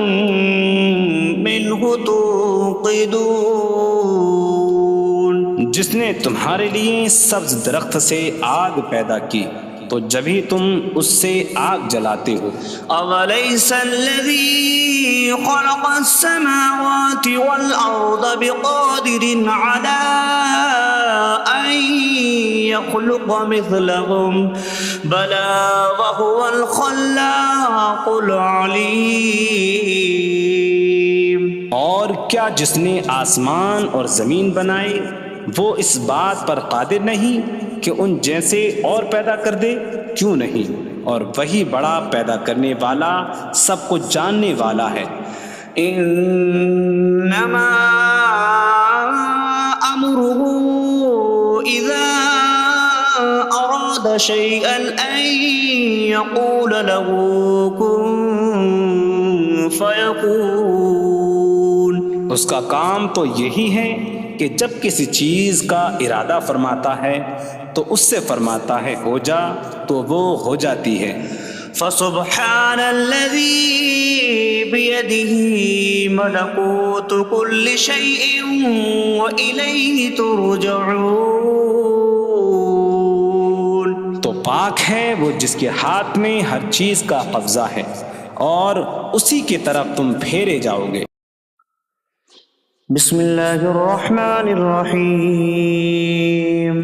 منه توقدون۔ جس نے تمہارے لیے سبز درخت سے آگ پیدا کی تو جبھی تم اس سے آگ جلاتے ہو۔ أَوَلَيْسَ الَّذِي خَلَقَ السَّمَاوَاتِ وَالْأَرْضَ بِقَادِرٍ عَلَىٰ أَن يَخْلُقَ مِثْلَهُم بَلَىٰ وَهُوَ الْخَلَّاقُ الْعَلِيمُ۔ اور کیا جس نے آسمان اور زمین بنائے وہ اس بات پر قادر نہیں کہ ان جیسے اور پیدا کر دے؟ کیوں نہیں، اور وہی بڑا پیدا کرنے والا سب کو جاننے والا ہے۔ انما امره اذا اراد شيئا ان يقول له كن فيكون۔ اس کا کام تو یہی ہے کہ جب کسی چیز کا ارادہ فرماتا ہے تو اس سے فرماتا ہے ہو جا، تو وہ ہو جاتی ہے۔ فسبحان الذي بيده ملكوت كل شيء وإليه ترجعون. تو پاک ہے وہ جس کے ہاتھ میں ہر چیز کا قبضہ ہے اور اسی کی طرف تم پھیرے جاؤ گے. بسم اللہ الرحمن الرحیم.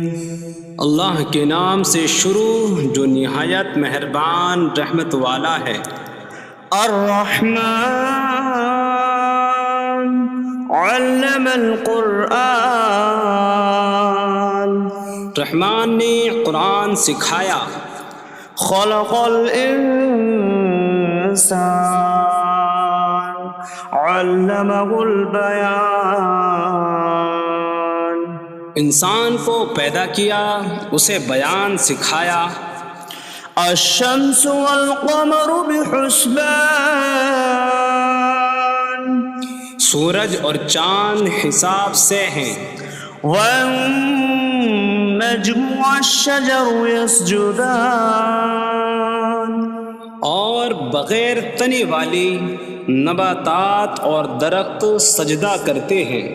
اللہ کے نام سے شروع جو نہایت مہربان رحمت والا ہے. الرحمن علم القرآن. رحمان نے قرآن سکھایا. خلق الانسان علمہ البیان. انسان کو پیدا کیا اسے بیان سکھایا. الشمس والقمر بحسبان. سورج اور چاند حساب سے ہیں. والنجم والشجر يسجدان. اور بغیر تنے والی نباتات اور درخت سجدہ کرتے ہیں.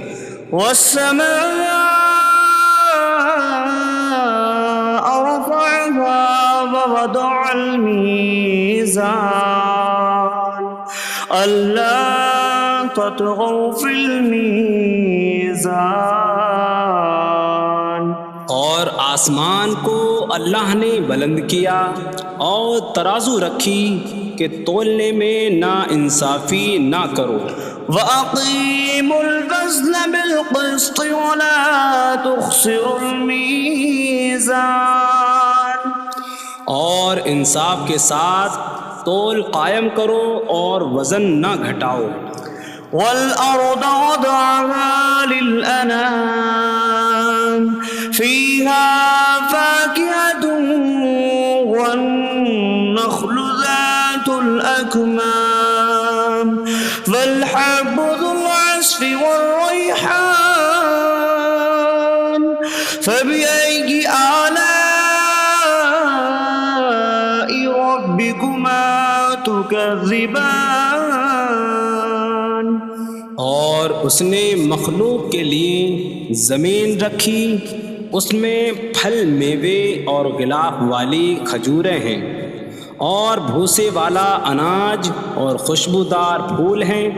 والسماء رفعها ووضع الميزان ألا تطغوا في الميزان. اور آسمان کو اللہ نے بلند کیا اور ترازو رکھی کہ تولنے میں نا انصافی نہ کرو. وَأَقِيمُوا الْوَزْنَ بِالْقِسْطِ وَلَا تُخْسِرُوا الْمِيزَانَ. اور انصاف کے ساتھ تول قائم کرو اور وزن نہ گھٹاؤ. وَالْأَرْضَ وَضَعَهَا لِلْأَنَامِ فِيهَا فَاكِهَةٌ وَالنَّخْلُ ذَاتُ الْأَكْمَامِ وَالْحَبُّ ذُو الْعَصْفِ وَالرَّيْحَانُ فَبِأَيِّ آلَاءِ رَبِّكُمَا تُكَذِّبَانِ. اور اس نے مخلوق کے لیے زمین رکھی، اس میں پھل میوے اور غلاف والی کھجوریں ہیں اور بھوسے والا اناج اور خوشبودار پھول ہیں.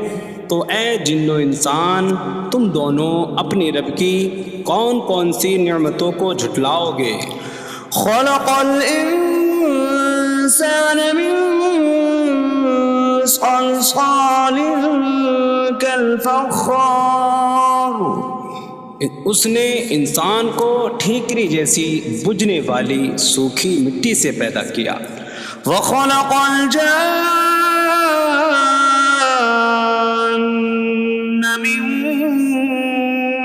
تو اے جن و انسان تم دونوں اپنی رب کی کون کون سی نعمتوں کو جھٹلاؤ گے. خلق الانسان من صلصال کالفخار. اس نے انسان کو ٹھیکری جیسی بجھنے والی سوکھی مٹی سے پیدا کیا. وخلق الجان من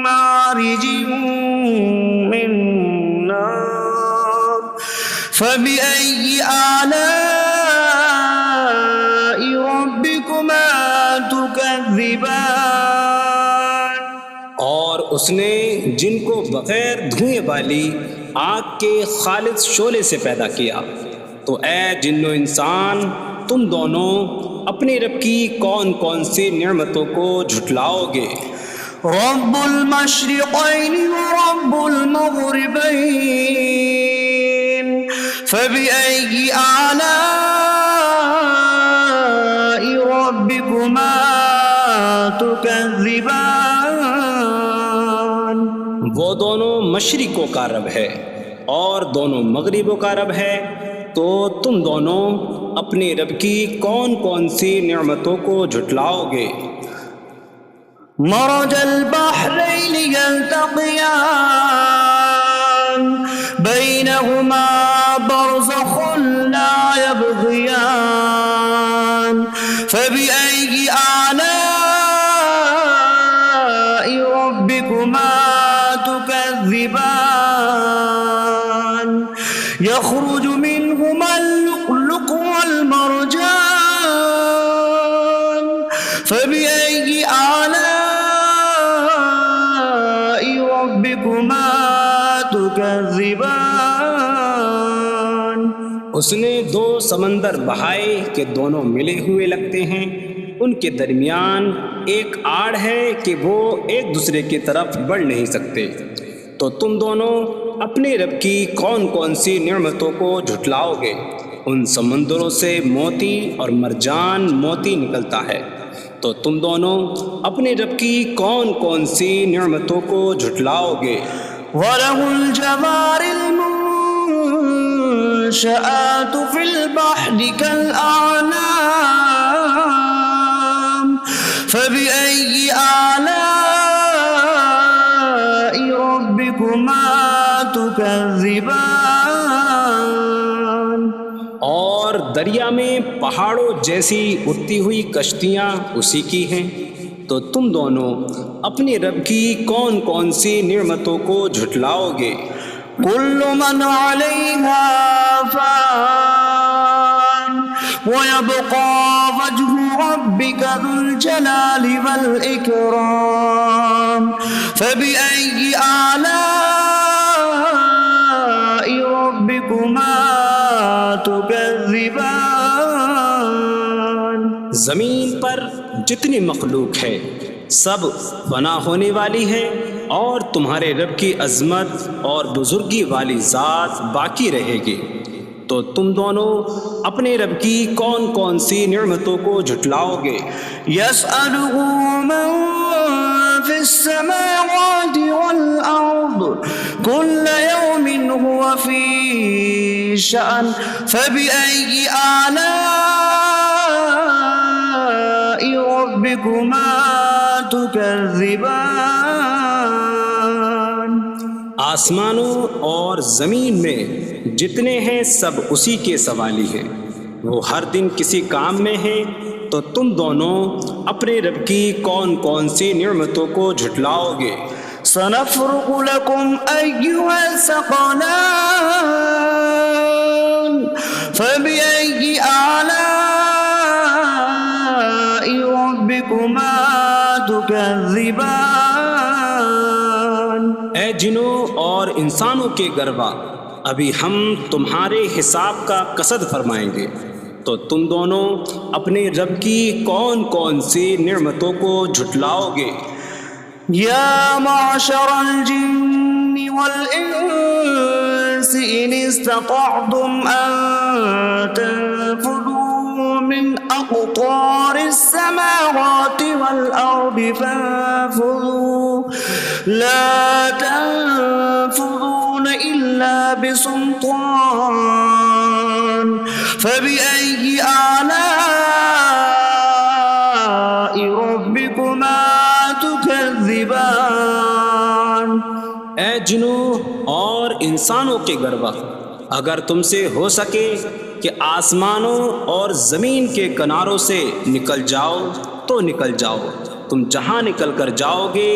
مارج من نار فبأي آلاء ربكما تكذبان. اور اس نے جن کو بغیر دھوئیں والی آگ کے خالص شعلے سے پیدا کیا. تو اے جن و انسان تم دونوں اپنے رب کی کون کون سی نعمتوں کو جھٹلاؤ گے. رب المشرقین ورب المغربین فبأي آلاء ربكما تكذبان. وہ دونوں مشرقوں کا رب ہے اور دونوں مغربوں کا رب ہے. تو تم دونوں اپنے رب کی کون کون سی نعمتوں کو جھٹلاؤ گے. مرج البحرین یلتقیان بینہما برزخ لا یبغیان فبأي آلاء ربكما تكذبان. يخرج منهما اللؤلؤ والمرجان فبأي آلاء ربكما تكذبان. اس نے دو سمندر بہائے کہ دونوں ملے ہوئے لگتے ہیں، ان کے درمیان ایک آڑ ہے کہ وہ ایک دوسرے کی طرف بڑھ نہیں سکتے، تو تم دونوں اپنے رب کی کون کون سی نعمتوں کو جھٹلاؤ گے؟ ان سمندروں سے موتی اور مرجان موتی نکلتا ہے، تو تم دونوں اپنے رب کی کون کون سی نعمتوں کو جھٹلاؤ گے؟ وَلَهُ الْجَوَارِ الْمُنشَآتُ فِي الْبَحْرِ كَالْأَعْلَامِ فَبِأَيِّ آلَاءِ رَبِّكُمَا تُكَذِّبَانِ۔ اور دریا میں پہاڑوں جیسی اڑتی ہوئی کشتیاں اسی کی ہیں، تو تم دونوں اپنے رب کی کون کون سی نعمتوں کو جھٹلاؤ گے؟ كُلُّ مَنْ عَلَيْهَا فَانٍ وَيَبْقَى وَجْهُ رَبِّكَ ذُو الْجَلَالِ وَالْإِكْرَامِ فَبِأَيِّ آلَاءِ رَبِّكُمَا تُكَذِّبَانِ۔ زمین پر جتنی مخلوق ہے سب فنا ہونے والی ہے، اور تمہارے رب کی عظمت اور بزرگی والی ذات باقی رہے گی، تو تم دونوں اپنے رب کی کون کون سی نعمتوں کو جھٹلاؤ گے؟ يَسْأَلُهُ مَن فِي السَّمَاوَاتِ وَالْأَرْضِ كُلَّ يَوْمٍ هُوَ فِي شَأْنٍ فَبِأَيِّ آلَاءِ رَبِّكُمَا تُكَذِّبَانِ۔ آسمانوں اور زمین میں جتنے ہیں سب اسی کے سوالی ہیں، وہ ہر دن کسی کام میں ہیں، تو تم دونوں اپنے رب کی کون کون سی نعمتوں کو جھٹلاؤ گے؟ سَنَفْرُغُ لَكُمْ أَيُّهَ الثَّقَلَانِ فَبِأَيِّ آلَاءِ رَبِّكُمَا تُكَذِّبَانِ۔ اے جنوں اور انسانوں کے گروہ، ابھی ہم تمہارے حساب کا قصد فرمائیں گے، تو تم دونوں اپنے رب کی کون کون سی نعمتوں کو جھٹلاؤ گے؟ يَا مَعْشَرَ الْجِنِّ وَالْإِنسِ إِنِ اسْتَطَعْتُمْ أَن تَنفُذُوا مِنْ أَقْطَارِ السَّمَاوَاتِ وَالْأَرْضِ فَانفُذُوا لَا تَنفُذُونَ إِلَّا بِسُلْطَانٍ فَبِأَيِّ آلَاءِ رَبِّكُمَا تُكَذِّبَانِ۔ اے جنوں اور انسانوں کے گروہ، اگر تم سے ہو سکے کہ آسمانوں اور زمین کے کناروں سے نکل جاؤ تو نکل جاؤ، تم جہاں نکل کر جاؤ گے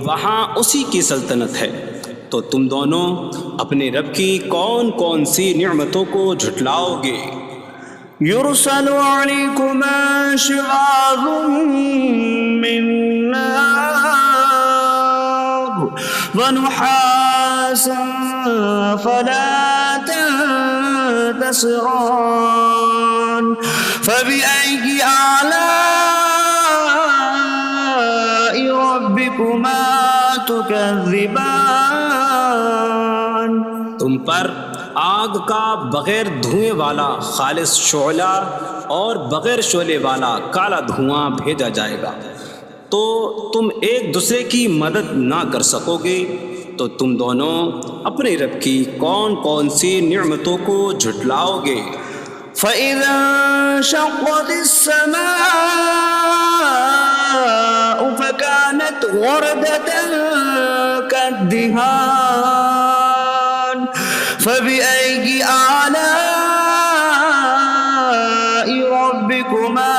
وہاں اسی کی سلطنت ہے، تو تم دونوں اپنے رب کی کون کون سی نعمتوں کو جھٹلاؤ گے؟ يُرْسَلُ عَلَيْكُمَا شِعَاظٌ مِّن نَّارٍ وَنُحَاسٌ فَلَا تَنتَصِرَانِ فَبِأَيِّ آلَاءِ رَبِّكُمَا تُكَذِّبَانِ۔ تم پر آگ کا بغیر دھوئیں والا خالص شعلہ اور بغیر شعلے والا کالا دھواں بھیجا جائے گا، تو تم ایک دوسرے کی مدد نہ کر سکو گے، تو تم دونوں اپنے رب کی کون کون سی نعمتوں کو جھٹلاؤ گے؟ فَإِذَا انشَقَّتِ السَّمَاءُ فَكَانَتْ وَرْدَةً كَالدِّهَانِ فَبِأَيِّ آلَاءِ رَبِّكُمَا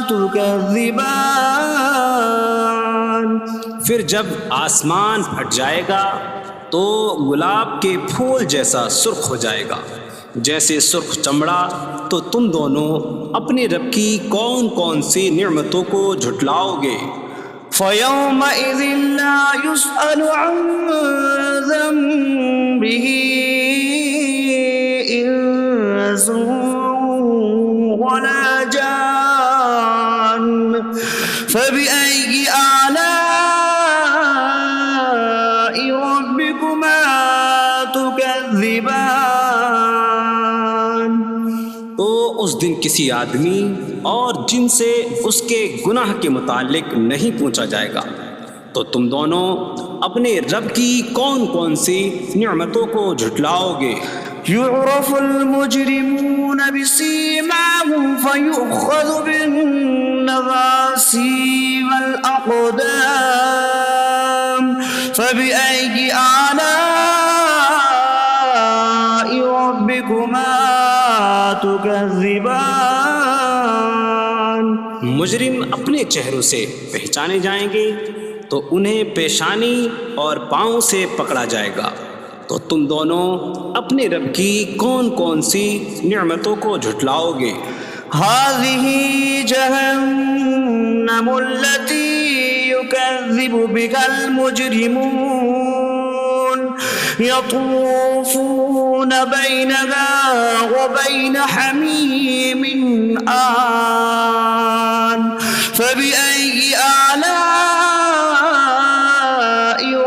تُكَذِّبَانِ۔ پھر جب آسمان پھٹ جائے گا تو گلاب کے پھول جیسا سرخ ہو جائے گا، جیسے سرخ چمڑا، تو تم دونوں اپنے رب کی کون کون سی نعمتوں کو جھٹلاؤ گے؟ فَيَوْمَئِذٍ لَا يُسْأَلُ عَن ذَنبِهِ ولا جان فبأي آلاء ربكما تكذبان. تو اس دن کسی آدمی اور جن سے اس کے گناہ کے متعلق نہیں پوچھا جائے گا. تو تم دونوں اپنے رب کی کون کون سی نعمتوں کو جھٹلاؤ گے؟ يعرف المجرمون بسيماهم فيؤخذ بالنواصي والأقدام فبأي آلاء ربكما تكذبان. مجرم اپنے چہروں سے پہچانے جائیں گے تو انہیں پیشانی اور پاؤں سے پکڑا جائے گا. تو تم دونوں اپنے رب کی کون کون سی نعمتوں کو جھٹلاؤ گے؟ هذه جهنم التي يكذب بها المجرمون يطوفون بينها وبين حميم آن فبأي آلاء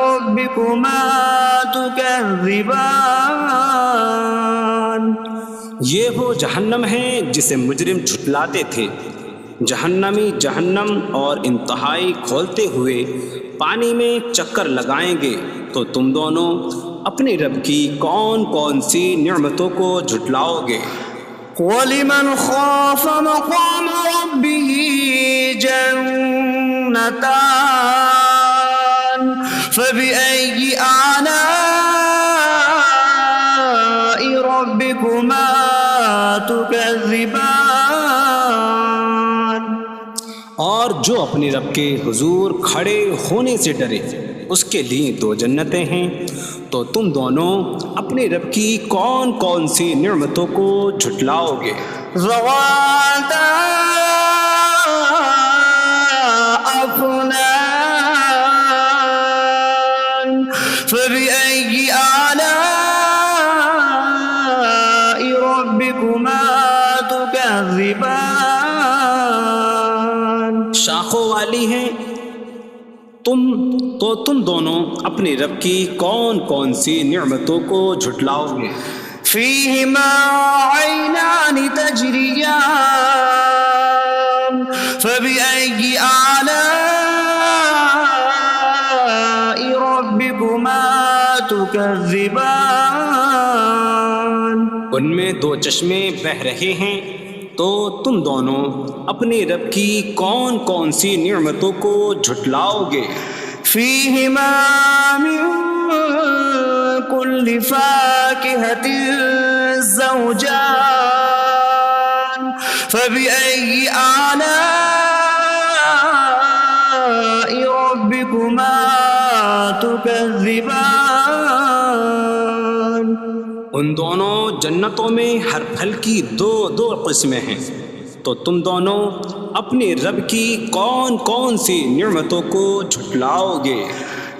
ربكما تكذبان. یہ وہ جہنم ہے جسے مجرم جھٹلاتے تھے. جہنمی جہنم اور انتہائی کھولتے ہوئے پانی میں چکر لگائیں گے. تو تم دونوں اپنے رب کی کون کون سی نعمتوں کو جھٹلاؤ گے؟ وَلِمَنْ خَافَ مَقَامَ رَبِّهِ جَنَّتَانِ فَبِأَيِّ آلَاءِ رَبِّكُمَا تُكَذِّبَانِ. اور جو اپنے رب کے حضور کھڑے ہونے سے ڈرے اس کے لیے 2 جنتیں ہیں. تو تم دونوں اپنے رب کی کون کون سی نعمتوں کو جھٹلاؤ گے؟ ذواتا افنان فبأي آلاء ربكما تكذبان. شاخوں والی ہیں. تم دونوں اپنے رب کی کون کون سی نعمتوں کو جھٹلاؤ گے؟ فيهما عينان تجريان فبأي آلاء ربكما تكذبان. ان میں 2 چشمے بہہ رہے ہیں. تو تم دونوں اپنے رب کی کون کون سی نعمتوں کو جھٹلاؤ گے؟ فيهما من كل فاكهة زوجان فبأي آلاء ربكما تكذبان. ان دونوں جنتوں میں ہر پھل کی 2 قسمیں ہیں. تو تم دونوں اپنے رب کی کون کون سی نعمتوں کو جھٹلاؤ گے؟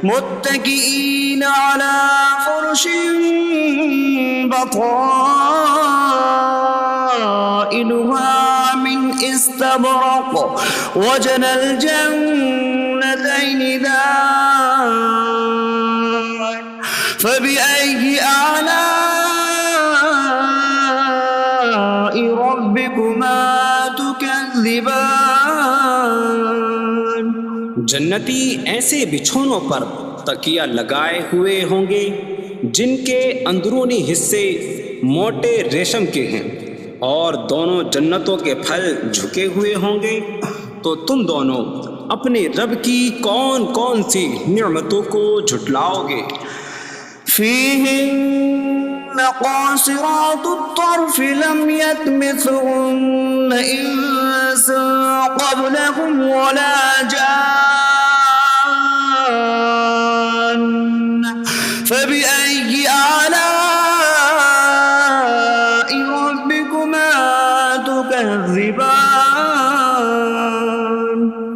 متكئين على فرش بطائنها من استبرق وجنى الجنتين دان فبأي آلاء ربكما تكذبان. جنتی ایسے بچھونوں پر تکیہ لگائے ہوئے ہوں گے جن کے اندرونی حصے موٹے ریشم کے ہیں اور دونوں جنتوں کے پھل جھکے ہوئے ہوں گے. تو تم دونوں اپنے رب کی کون کون سی نعمتوں کو جھٹلاؤ گے؟ فيهن قاصرات الطرف لم يطمثهن إنس قبلهم ولا جان فبأي آلاء ربكما تكذبان.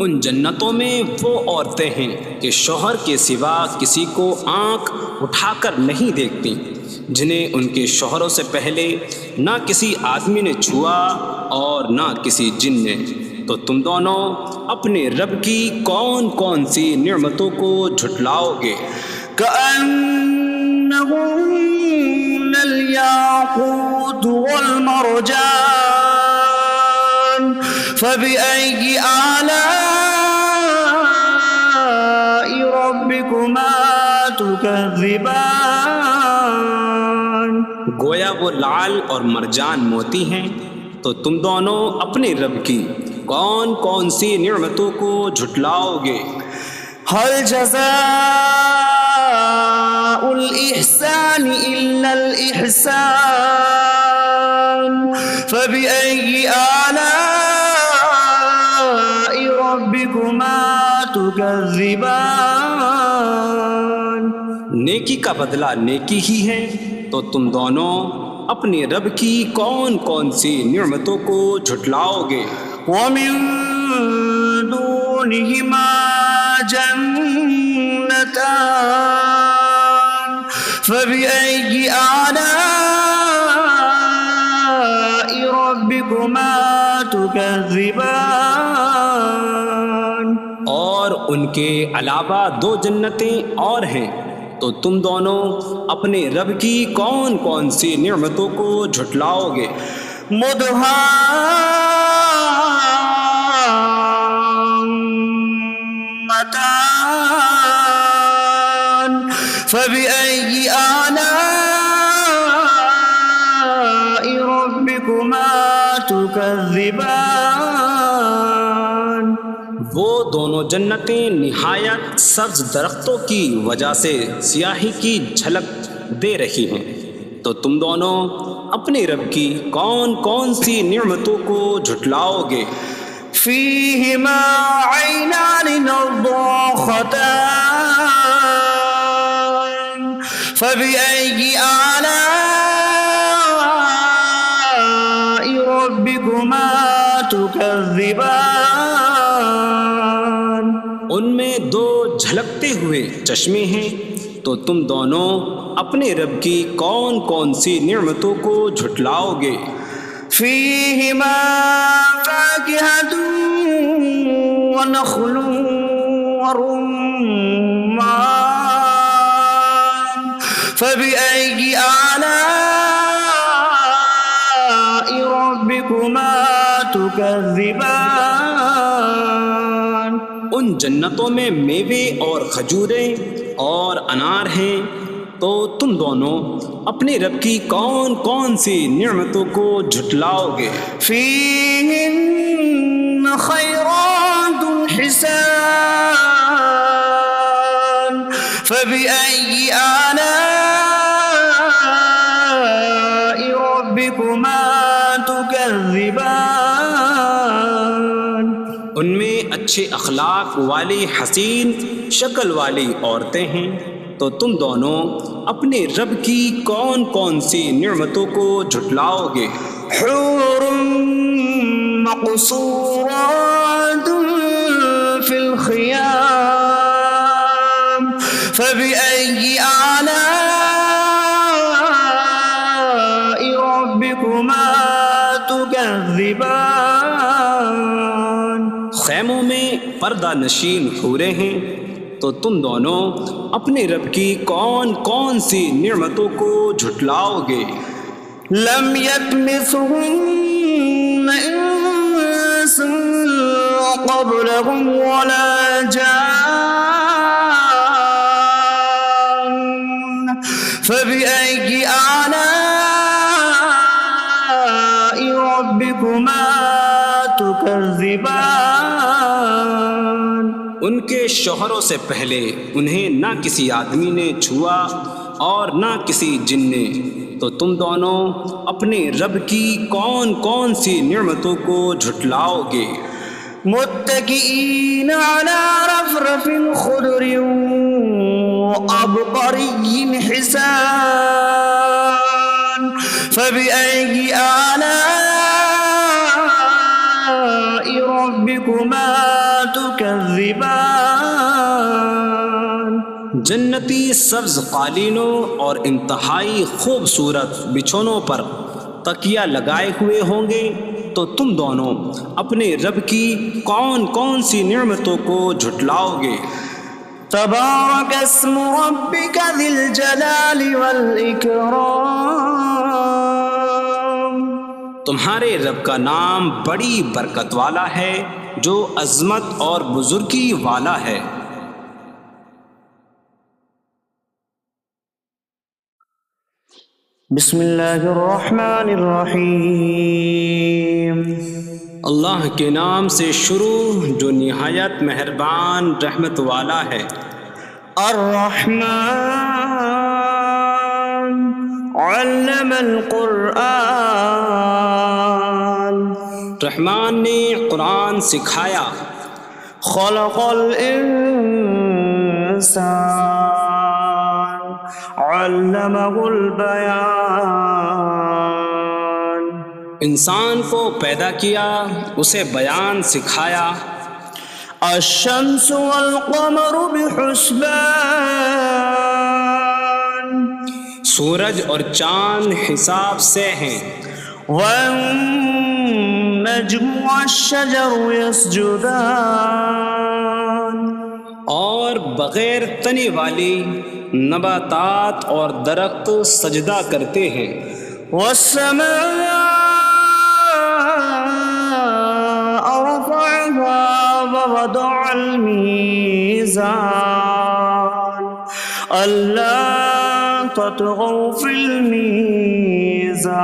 ان جنتوں میں وہ عورتیں ہیں کہ شوہر کے سوا کسی کو آنکھ اٹھا کر نہیں دیکھتی. جنہیں ان کے شوہروں سے پہلے نہ کسی آدمی نے چھوا اور نہ کسی جن نے، تو تم دونوں اپنے رب کی کون کون سی نعمتوں کو جھٹلاؤ گے؟ كأنهن الياقوت والمرجان فبأي آلاء ربكما تكذبان؟ گویا وہ لعل اور مرجان موتی ہیں، تو تم دونوں اپنے رب کی کون کون سی نعمتوں کو جھٹلاؤ گے؟ هل جزاء الإحسان إلا الإحسان فبأي آلاء ربكما تكذبان؟ نیکی کا بدلہ نیکی ہی ہے، تو تم دونوں اپنے رب کی کون کون سی نعمتوں کو جھٹلاؤ گے؟ ومن دونهما جنتان فبأي آلاء ربكما تكذبان؟ اور ان کے علاوہ دو جنتیں اور ہیں، تو تم دونوں اپنے رب کی کون کون سی نعمتوں کو جھٹلاؤ گے؟ مدهامتان فبأي آلاء ربكما تكذبان؟ وہ دونوں جنتیں نہایت سبز درختوں کی وجہ سے سیاہی کی جھلک دے رہی ہیں، تو تم دونوں اپنے رب کی کون کون سی نعمتوں کو جھٹلاؤ گے؟ فيهما عينان نضاختان فبأي آلاء ربكما تكذبان؟ ان میں دو جھلکتے ہوئے چشمے ہیں، تو تم دونوں اپنے رب کی کون کون سی نعمتوں کو جھٹلاؤ گے؟ فيهما فاكهة ونخل ورمان فبأي آلاء ربكما تكذبان؟ ان جنتوں میں میوے اور کھجوریں اور انار ہیں، تو تم دونوں اپنے رب کی کون کون سی نعمتوں کو جھٹلاؤ گے؟ فيهن خيرات حسان فبأي آلاء ربكما تكذبان؟ ان میں اچھے اخلاق والی حسین شکل والی عورتیں ہیں، تو تم دونوں اپنے رب کی کون کون سی نعمتوں کو جھٹلاؤ گے؟ حور مقصورات في الخيام فبأي آلاء ربكما تكذبان؟ خیموں میں پردہ نشین حوریں ہیں، تو تم دونوں اپنے رب کی کون کون سی نعمتوں کو جھٹلاؤ گے؟ لم يطمثهن انس قبلهم ولا جان فبأي آلاء ربكما تكذبان؟ ان کے شوہروں سے پہلے انہیں نہ کسی آدمی نے چھوا اور نہ کسی جن نے، تو تم دونوں اپنے رب کی کون کون سی نعمتوں کو جھٹلاؤ گے؟ متكئين على رفرف خضر وعبقري حسان فبأي آلاء ربكما تكذبان؟ جنتی سبز قالینوں اور انتہائی خوبصورت بچھونوں پر تکیہ لگائے ہوئے ہوں گے، تو تم دونوں اپنے رب کی کون کون سی نعمتوں کو جھٹلاؤ گے؟ تبارک اسم ربک ذی الجلال والاکرام، تمہارے رب کا نام بڑی برکت والا ہے جو عظمت اور بزرگی والا ہے۔ بسم اللہ الرحمن الرحیم، اللہ کے نام سے شروع جو نہایت مہربان رحمت والا ہے۔ الرحمن علم القرآن، رحمان نے قرآن سکھایا۔ خلق الانسان علمہ البیان، انسان کو پیدا کیا، اسے بیان سکھایا۔ الشمس والقمر بحسبان، سورج اور چاند حساب سے ہیں۔ والنجم والشجر يسجدان، اور بغیر تنے والی نباتات اور درخت سجدہ کرتے ہیں۔ والسماء رفعها ووضع الميزان ألا تطغوا في الميزان،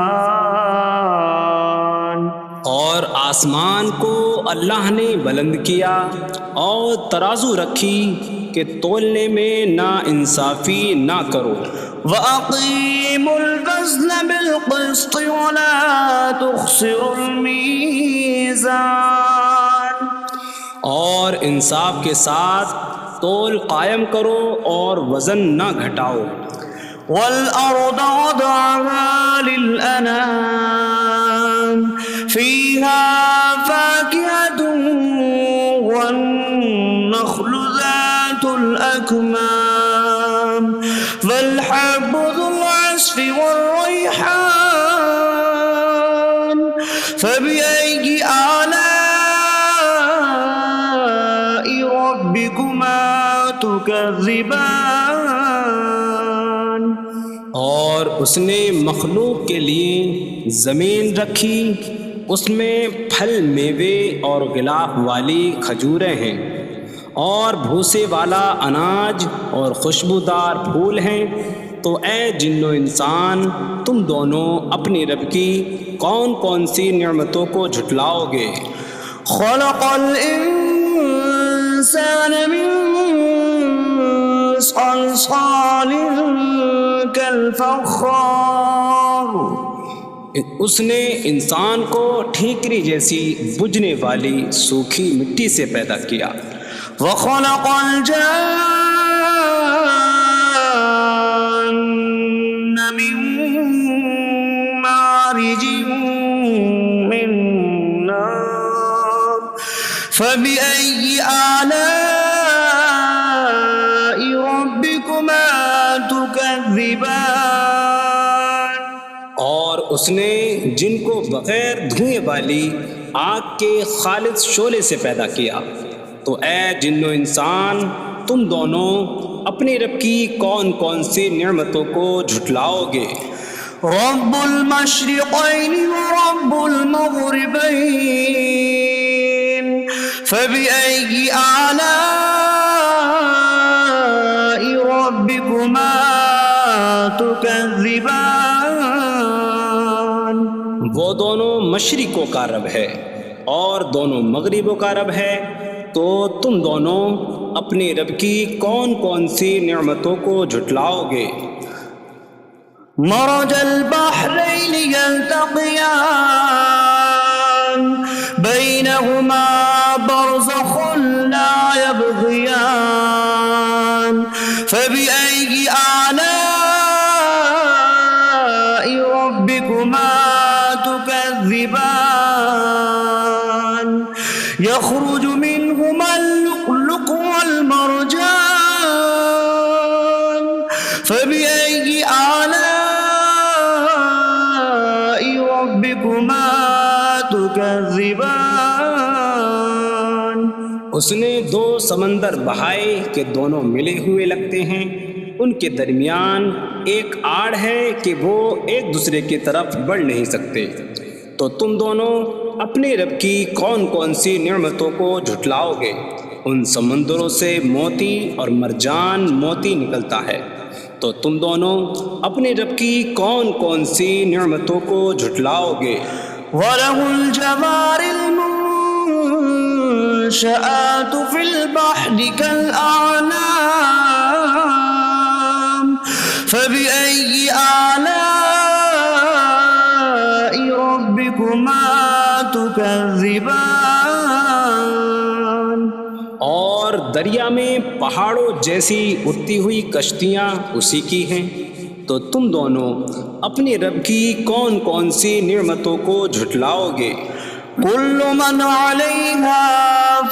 اور آسمان کو اللہ نے بلند کیا اور ترازو رکھی کہ تولنے میں نا انصافی نہ کرو۔ وَأَقِيمُوا الْوَزْنَ بِالْقِسْطِ وَلَا تُخْسِرُوا الْمِيزَانَ، اور انصاف کے ساتھ تول قائم کرو اور وزن نہ گھٹاؤ۔ وَالْأَرْضَ وَضَعَهَا لِلْأَنَامِ فِيهَا فَاكِهَةٌ وَالنَّخْلُ ذَاتُ الْأَكْمَامِ وَالْحَبُّ ذُو الْعَصْفِ وَالرَّيْحَانُ فَبِأَيِّ آلَاءِ رَبِّكُمَا تُكَذِّبَانِ، اور اس نے مخلوق کے لیے زمین رکھی، اس میں پھل میوے اور غلاف والی کھجوریں ہیں، اور بھوسے والا اناج اور خوشبودار پھول ہیں۔ تو اے جن و انسان، تم دونوں اپنی رب کی کون کون سی نعمتوں کو جھٹلاؤ گے؟ خلق الانسان من صلصال کالفخار، اس نے انسان کو ٹھیکری جیسی بجھنے والی سوکھی مٹی سے پیدا کیا۔ وخلق الجان من مارج من نار فبأي آلاء ربكما تكذبان، اور اس نے جن کو بغیر دھوئیں والی آگ کے خالص شعلے سے پیدا کیا۔ تو اے جن و انسان، تم دونوں اپنے رب کی کون کون سی نعمتوں کو جھٹلاؤ گے؟ رب المشرقین ورب المغربین فبأي آلاء ربكما تكذبان، وہ دونوں مشرقوں کا رب ہے اور دونوں مغربوں کا رب ہے، تو تم دونوں اپنے رب کی کون کون سی نعمتوں کو جھٹلاؤ گے؟ مرج البحرین یلتقیان بینہما برزخ لا یبغیان فبأي آلاء ربكما تكذبان، يخرج منهما اللؤلؤ والمرجان تكذبان اس نے دو سمندر بہائے کہ دونوں ملے ہوئے لگتے ہیں، ان کے درمیان ایک آڑ ہے کہ وہ ایک دوسرے کی طرف بڑھ نہیں سکتے، تو تم دونوں اپنے رب کی کون کون سی نعمتوں کو جھٹلاؤ گے؟ ان سمندروں سے موتی اور مرجان موتی نکلتا ہے، تو تم دونوں اپنے رب کی کون کون سی نعمتوں کو جھٹلاؤ گے؟ وَلَهُ الْجَوَارِ الْمُنشَآتُ فِي الْبَحْرِ كَالْأَعْلَامِ فَبِأَيِّ آلَاءِ رَبِّكُمَا تُكَذِّبَانِ اور دریا میں پہاڑوں جیسی اڑتی ہوئی کشتیاں اسی کی ہیں، تو تم دونوں اپنے رب کی کون کون سی نعمتوں کو جھٹلاؤ گے؟ كل من عليها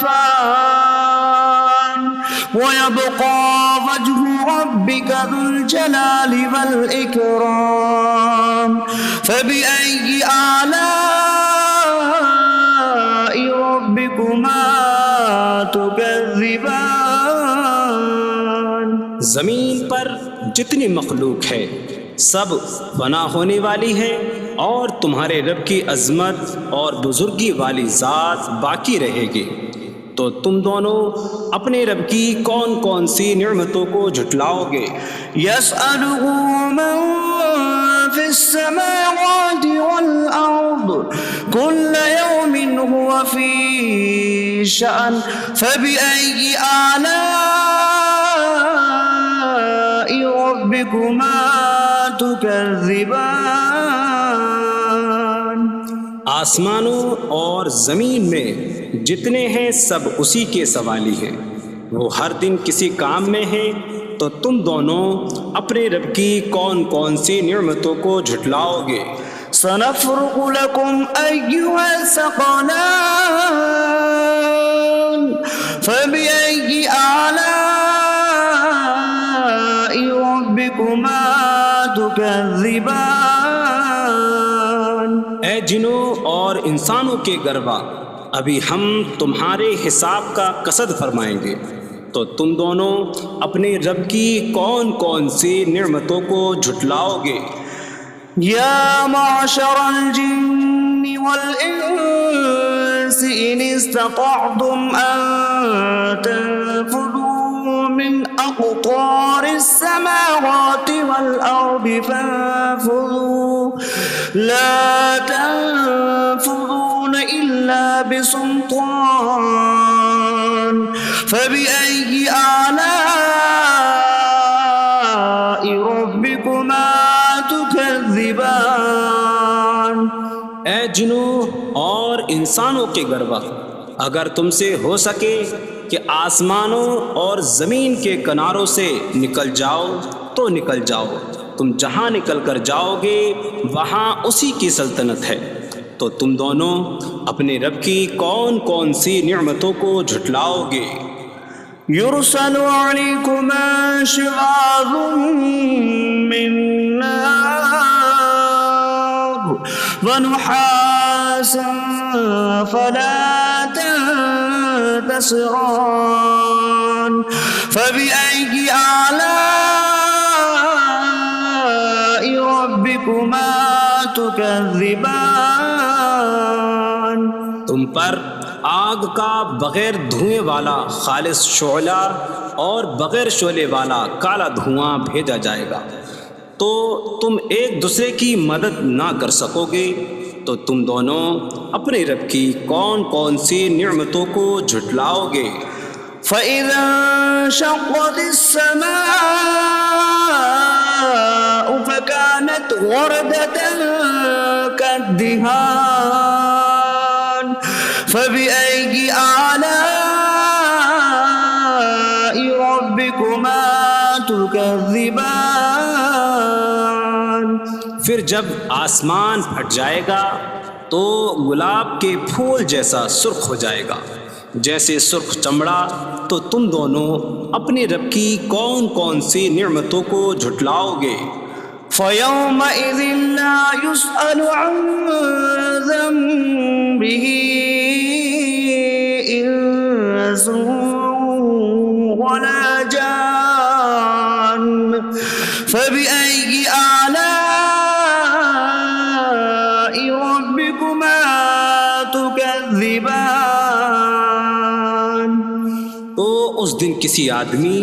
فان ويبقى وجه ربك ذو الجلال والإكرام فبأي آلاء ربكما تكذبان زمین پر جتنی مخلوق ہے سب فنا ہونے والی ہے، اور تمہارے رب کی عظمت اور بزرگی والی ذات باقی رہے گی، تو تم دونوں اپنے رب کی کون کون سی نعمتوں کو جھٹلاؤ گے؟ يسأله من في السماوات والأرض كل يوم هو في شأن فبأي آلاء ربكما تكذبان آسمانوں اور زمین میں جتنے ہیں سب اسی کے سوالی ہیں، وہ ہر دن کسی کام میں ہیں، تو تم دونوں اپنے رب کی کون کون سی نعمتوں کو جھٹلاؤ گے؟ سنفرغ لكم أيها الثقلان فبأي آلاء ربكما تكذبان اے جنوں اور انسانوں کے گروہ، ابھی ہم تمہارے حساب کا قصد فرمائیں گے، تو تم دونوں اپنے رب کی کون کون سی نعمتوں کو جھٹلاؤ گے؟ يا معشر الجن والإنس إن استطعتم أن تنفذوا من أقطار السماوات والأرض فانفذوا لا تنفذون إلا بسلطان فبأي آلاء ربكما تكذبان اے جنوں اور انسانوں کے گروہ، اگر تم سے ہو سکے کہ آسمانوں اور زمین کے کناروں سے نکل جاؤ تو نکل جاؤ، تم جہاں نکل کر جاؤ گے وہاں اسی کی سلطنت ہے، تو تم دونوں اپنے رب کی کون کون سی نعمتوں کو جھٹلاؤ گے؟ يرسل عليكما شواظ من نار ونحاسا فلا تنتصران فبأي آلاء ربكما تكذبان تم پر آگ کا بغیر دھوئیں والا خالص شعلہ اور بغیر شعلے والا کالا دھواں بھیجا جائے گا، تو تم ایک دوسرے کی مدد نہ کر سکو گے، تو تم دونوں اپنے رب کی کون کون سی نعمتوں کو جھٹلاؤ گے؟ فَإِذَا انشَقَّتِ السَّمَاءُ فَكَانَتْ وَرْدَةً كَالدِّهَانِ فَبِأَيِّ آلَاءِ رَبِّكُمَا تُكَذِّبَانِ پھر جب آسمان پھٹ جائے گا تو گلاب کے پھول جیسا سرخ ہو جائے گا، جیسے سرخ چمڑا، تو تم دونوں اپنے رب کی کون کون سی نعمتوں کو جھٹلاؤ گے؟ فَيَوْمَئِذٍ لَا يُسْأَلُ عَنْ ذَنبِهِ به إنس ولا جان فبأي آلاء ربكما تكذبان. تو اس دن کسی آدمی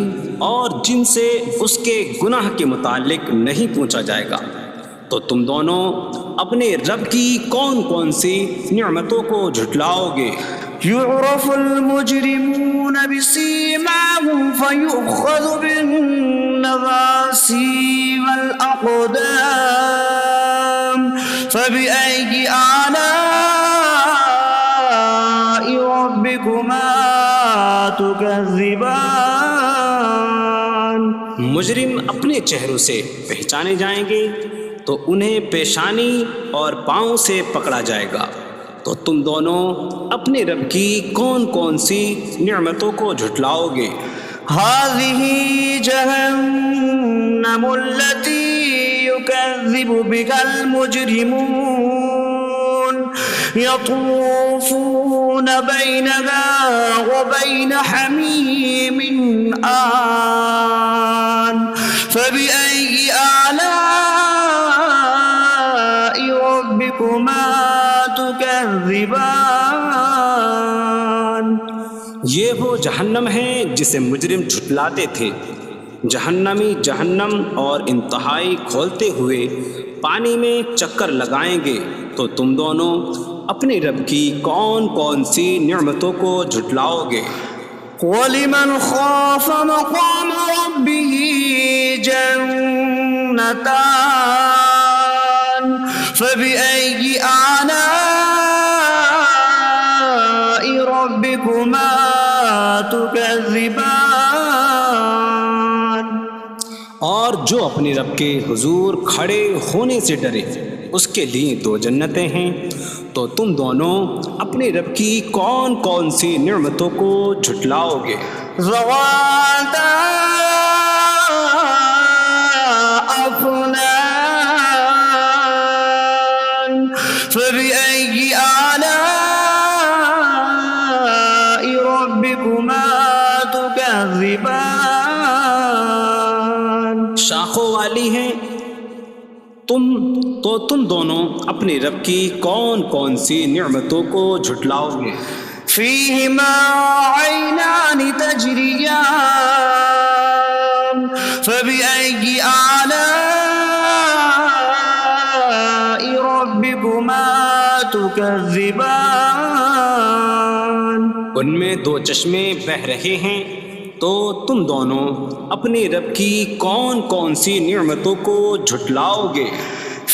اور جن سے اس کے گناہ کے متعلق نہیں پوچھا جائے گا، تو تم دونوں اپنے رب کی کون کون سی نعمتوں کو جھٹلاؤ گے؟ يعرف المجرمون بسيماهم فيؤخذ بالنواسي والأقدام فبأي آلاء ربكما تكذبان. مجرم اپنے چہروں سے پہچانے جائیں گے تو انہیں پیشانی اور پاؤں سے پکڑا جائے گا. تو تم دونوں اپنے رب کی کون کون سی نعمتوں کو جھٹلاؤ گے؟ هذه جهنم التي يكذب بها المجرمون يطوفون بينها وبين حميم آن فبأي آلاء ربكما تكذبان. یہ وہ جہنم ہے جسے مجرم جھٹلاتے تھے. جہنمی جہنم اور انتہائی کھولتے ہوئے پانی میں چکر لگائیں گے. تو تم دونوں اپنے رب کی کون کون سی نعمتوں کو جھٹلاؤ گے؟ وَلِمَنْ خَافَ مَقَامَ رَبِّهِ جَنَّتَانِ فَبِأَيِّ آلَاءِ رَبِّكُمَا تُكَذِّبَانِ. اور جو اپنے رب کے حضور کھڑے ہونے سے ڈرے اس کے لیے دو جنتیں ہیں. تو تم دونوں اپنے رب کی کون کون سی نعمتوں کو جھٹلاؤ گے؟ ذواتا أفنان فبأي آلاء ربكما تكذبان. شاخوں والی ہیں. تم دونوں اپنے رب کی کون کون سی نعمتوں کو جھٹلاؤ گے؟ فيهما عينان تجريان فبأي آلاء ربكما تكذبان. ان میں دو چشمے بہہ رہے ہیں. تو تم دونوں اپنے رب کی کون کون سی نعمتوں کو جھٹلاؤ گے؟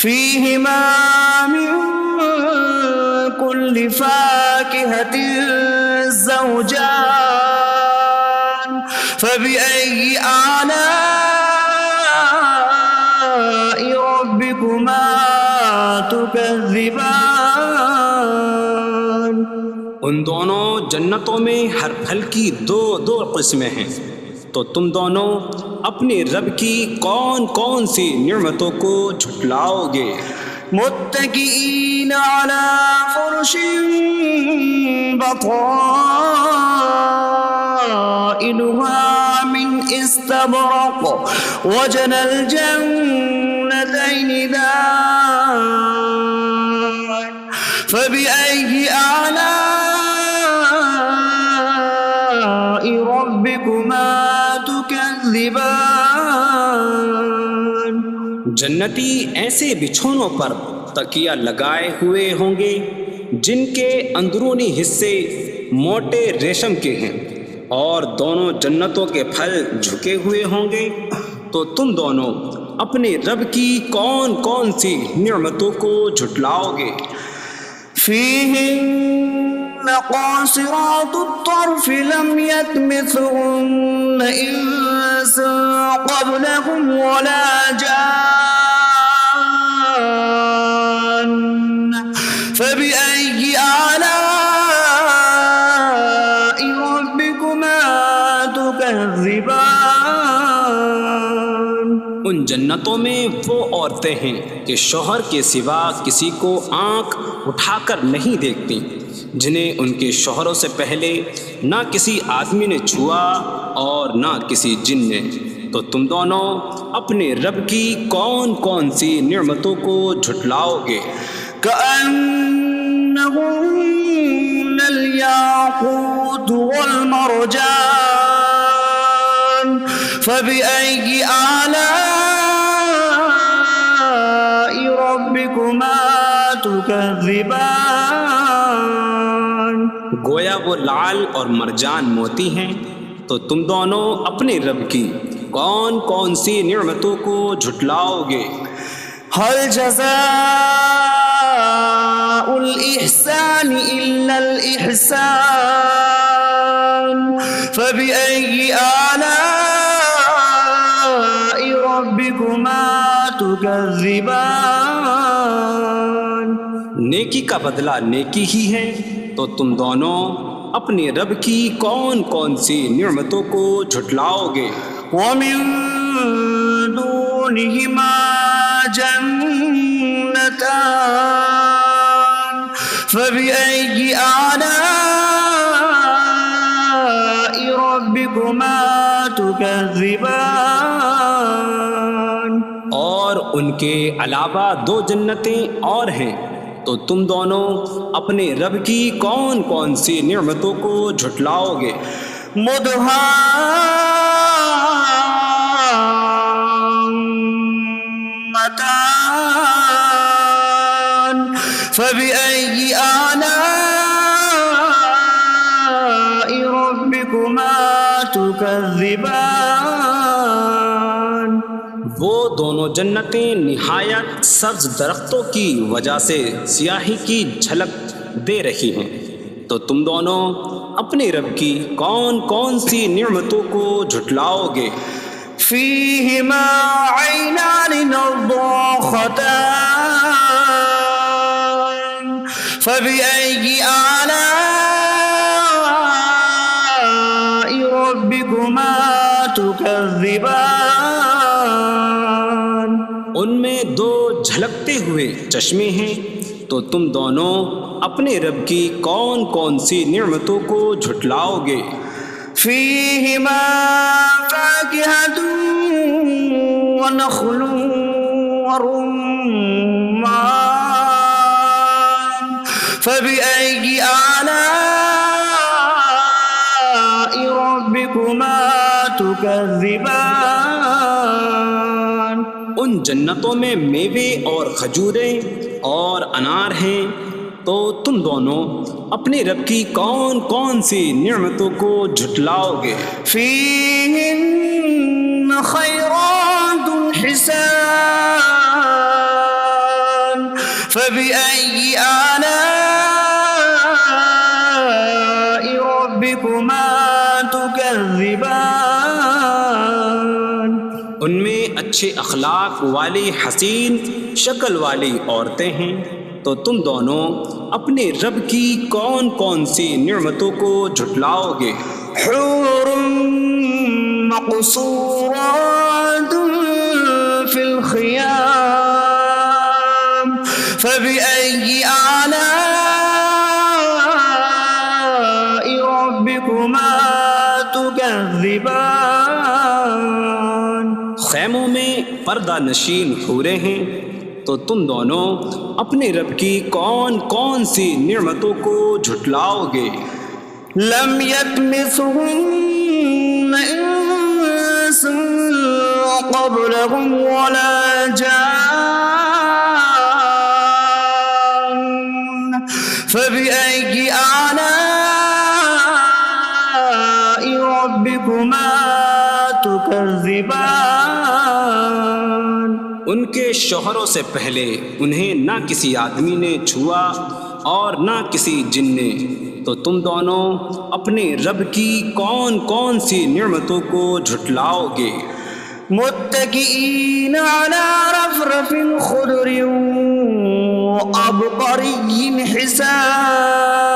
فيهما من كل فاكهة زوجان فبأي آلاء ربكما تكذبان. ان دونوں جنتوں میں ہر پھل کی دو قسمیں ہیں. تو تم دونوں اپنے رب کی کون کون سی نعمتوں کو جھٹلاؤ گے؟ متكئين على فرش بطائنها من استبرق وجنى الجنتين دان فبأي آلاء ربكما تكذبان. جنتی ایسے بچھونوں پر تکیہ لگائے ہوئے ہوں گے جن کے اندرونی حصے موٹے ریشم کے ہیں اور دونوں جنتوں کے پھل جھکے ہوئے ہوں گے. تو تم دونوں اپنے رب کی کون کون سی نعمتوں کو جھٹلاؤ گے؟ فيهن قاصرات الطرف لم يطمثهن إنس قبلهم ولا جان فبأي آلاء ربكما تكذبان. ان جنتوں جنتوں میں وہ عورتیں ہیں کہ شوہر کے سوا کسی کو آنکھ اٹھا کر نہیں دیکھتی، جنہیں ان کے شوہروں سے پہلے نہ کسی آدمی نے چھوا اور نہ کسی جن نے۔ تو تم دونوں اپنے رب کی کون کون سی نعمتوں کو جھٹلاؤ گے؟ كأنهن الياقوت والمرجان فبأي آلاء ربكما تكذبان؟ گویا وہ لعل اور مرجان موتی ہیں۔ تو تم دونوں اپنے رب کی کون کون سی نعمتوں کو جھٹلاؤ گے؟ هل جزاء الإحسان إلا الإحسان فبأي آلاء ربكما تكذبان؟ نیکی کا بدلہ نیکی ہی ہے، تو تم دونوں اپنے رب کی کون کون سی نعمتوں کو جھٹلاؤ گے؟ ومن دونهما جنتان فبأي آلاء ربكما تكذبان؟ اور ان کے علاوہ دو جنتیں اور ہیں، تو تم دونوں اپنے رب کی کون کون سی نعمتوں کو جھٹلاؤ گے؟ مدهامتان فبأي آلاء ربكما تكذبان؟ وہ دونوں جنتیں نہایت سبز درختوں کی وجہ سے سیاہی کی جھلک دے رہی ہیں، تو تم دونوں اپنے رب کی کون کون سی نعمتوں کو جھٹلاؤ گے؟ فيهما عينان نضاختان فبأي آلاء ربكما تكذبان؟ ان میں دو جھلکتے ہوئے چشمے ہیں، تو تم دونوں اپنے رب کی کون کون سی نعمتوں کو جھٹلاؤ گے؟ فيهما فاكهة ونخل ورمان فبأي آلاء ربكما تكذبان؟ ان جنتوں میں میوے اور کھجوریں اور انار ہیں، تو تم دونوں اپنے رب کی کون کون سی نعمتوں کو جھٹلاؤ گے؟ فيهن خيرات حسان فبأي آلاء ربكما تكذبان؟ ان میں اچھے اخلاق والی حسین شکل والی عورتیں ہیں، تو تم دونوں اپنے رب کی کون کون سی نعمتوں کو جھٹلاؤ گے؟ حور مقصورات في الخيام فبأي آلاء ربكما تكذبان؟ خیموں میں پردہ نشین حوریں ہیں، تو تم دونوں اپنے رب کی کون کون سی نعمتوں کو جھٹلاؤ گے؟ لم يطمثهن انس قبلهم ولا جان فبأي آلاء ربكما تكذبان؟ ان کے شوہروں سے پہلے انہیں نہ کسی آدمی نے چھوا اور نہ کسی جن نے، تو تم دونوں اپنے رب کی کون کون سی نعمتوں کو جھٹلاؤ گے؟ متكئين على رفرف خضر وعبقري حسان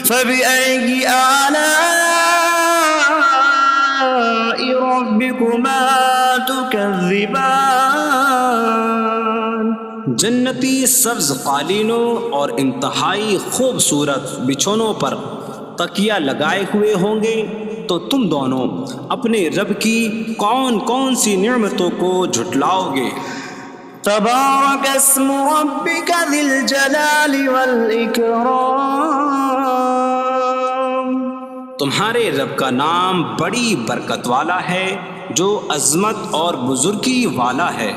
فبأي آلاء ربكما تكذبان؟ سبز قالینوں اور انتہائی خوبصورت بچھونوں پر تکیہ لگائے ہوئے ہوں گے، تو تم دونوں اپنے رب کی کون کون سی نعمتوں کو جھٹلاؤ گے؟ تبارک اسم ربک ذی الجلال والاکرام، تمہارے رب کا نام بڑی برکت والا ہے جو عظمت اور بزرگی والا ہے۔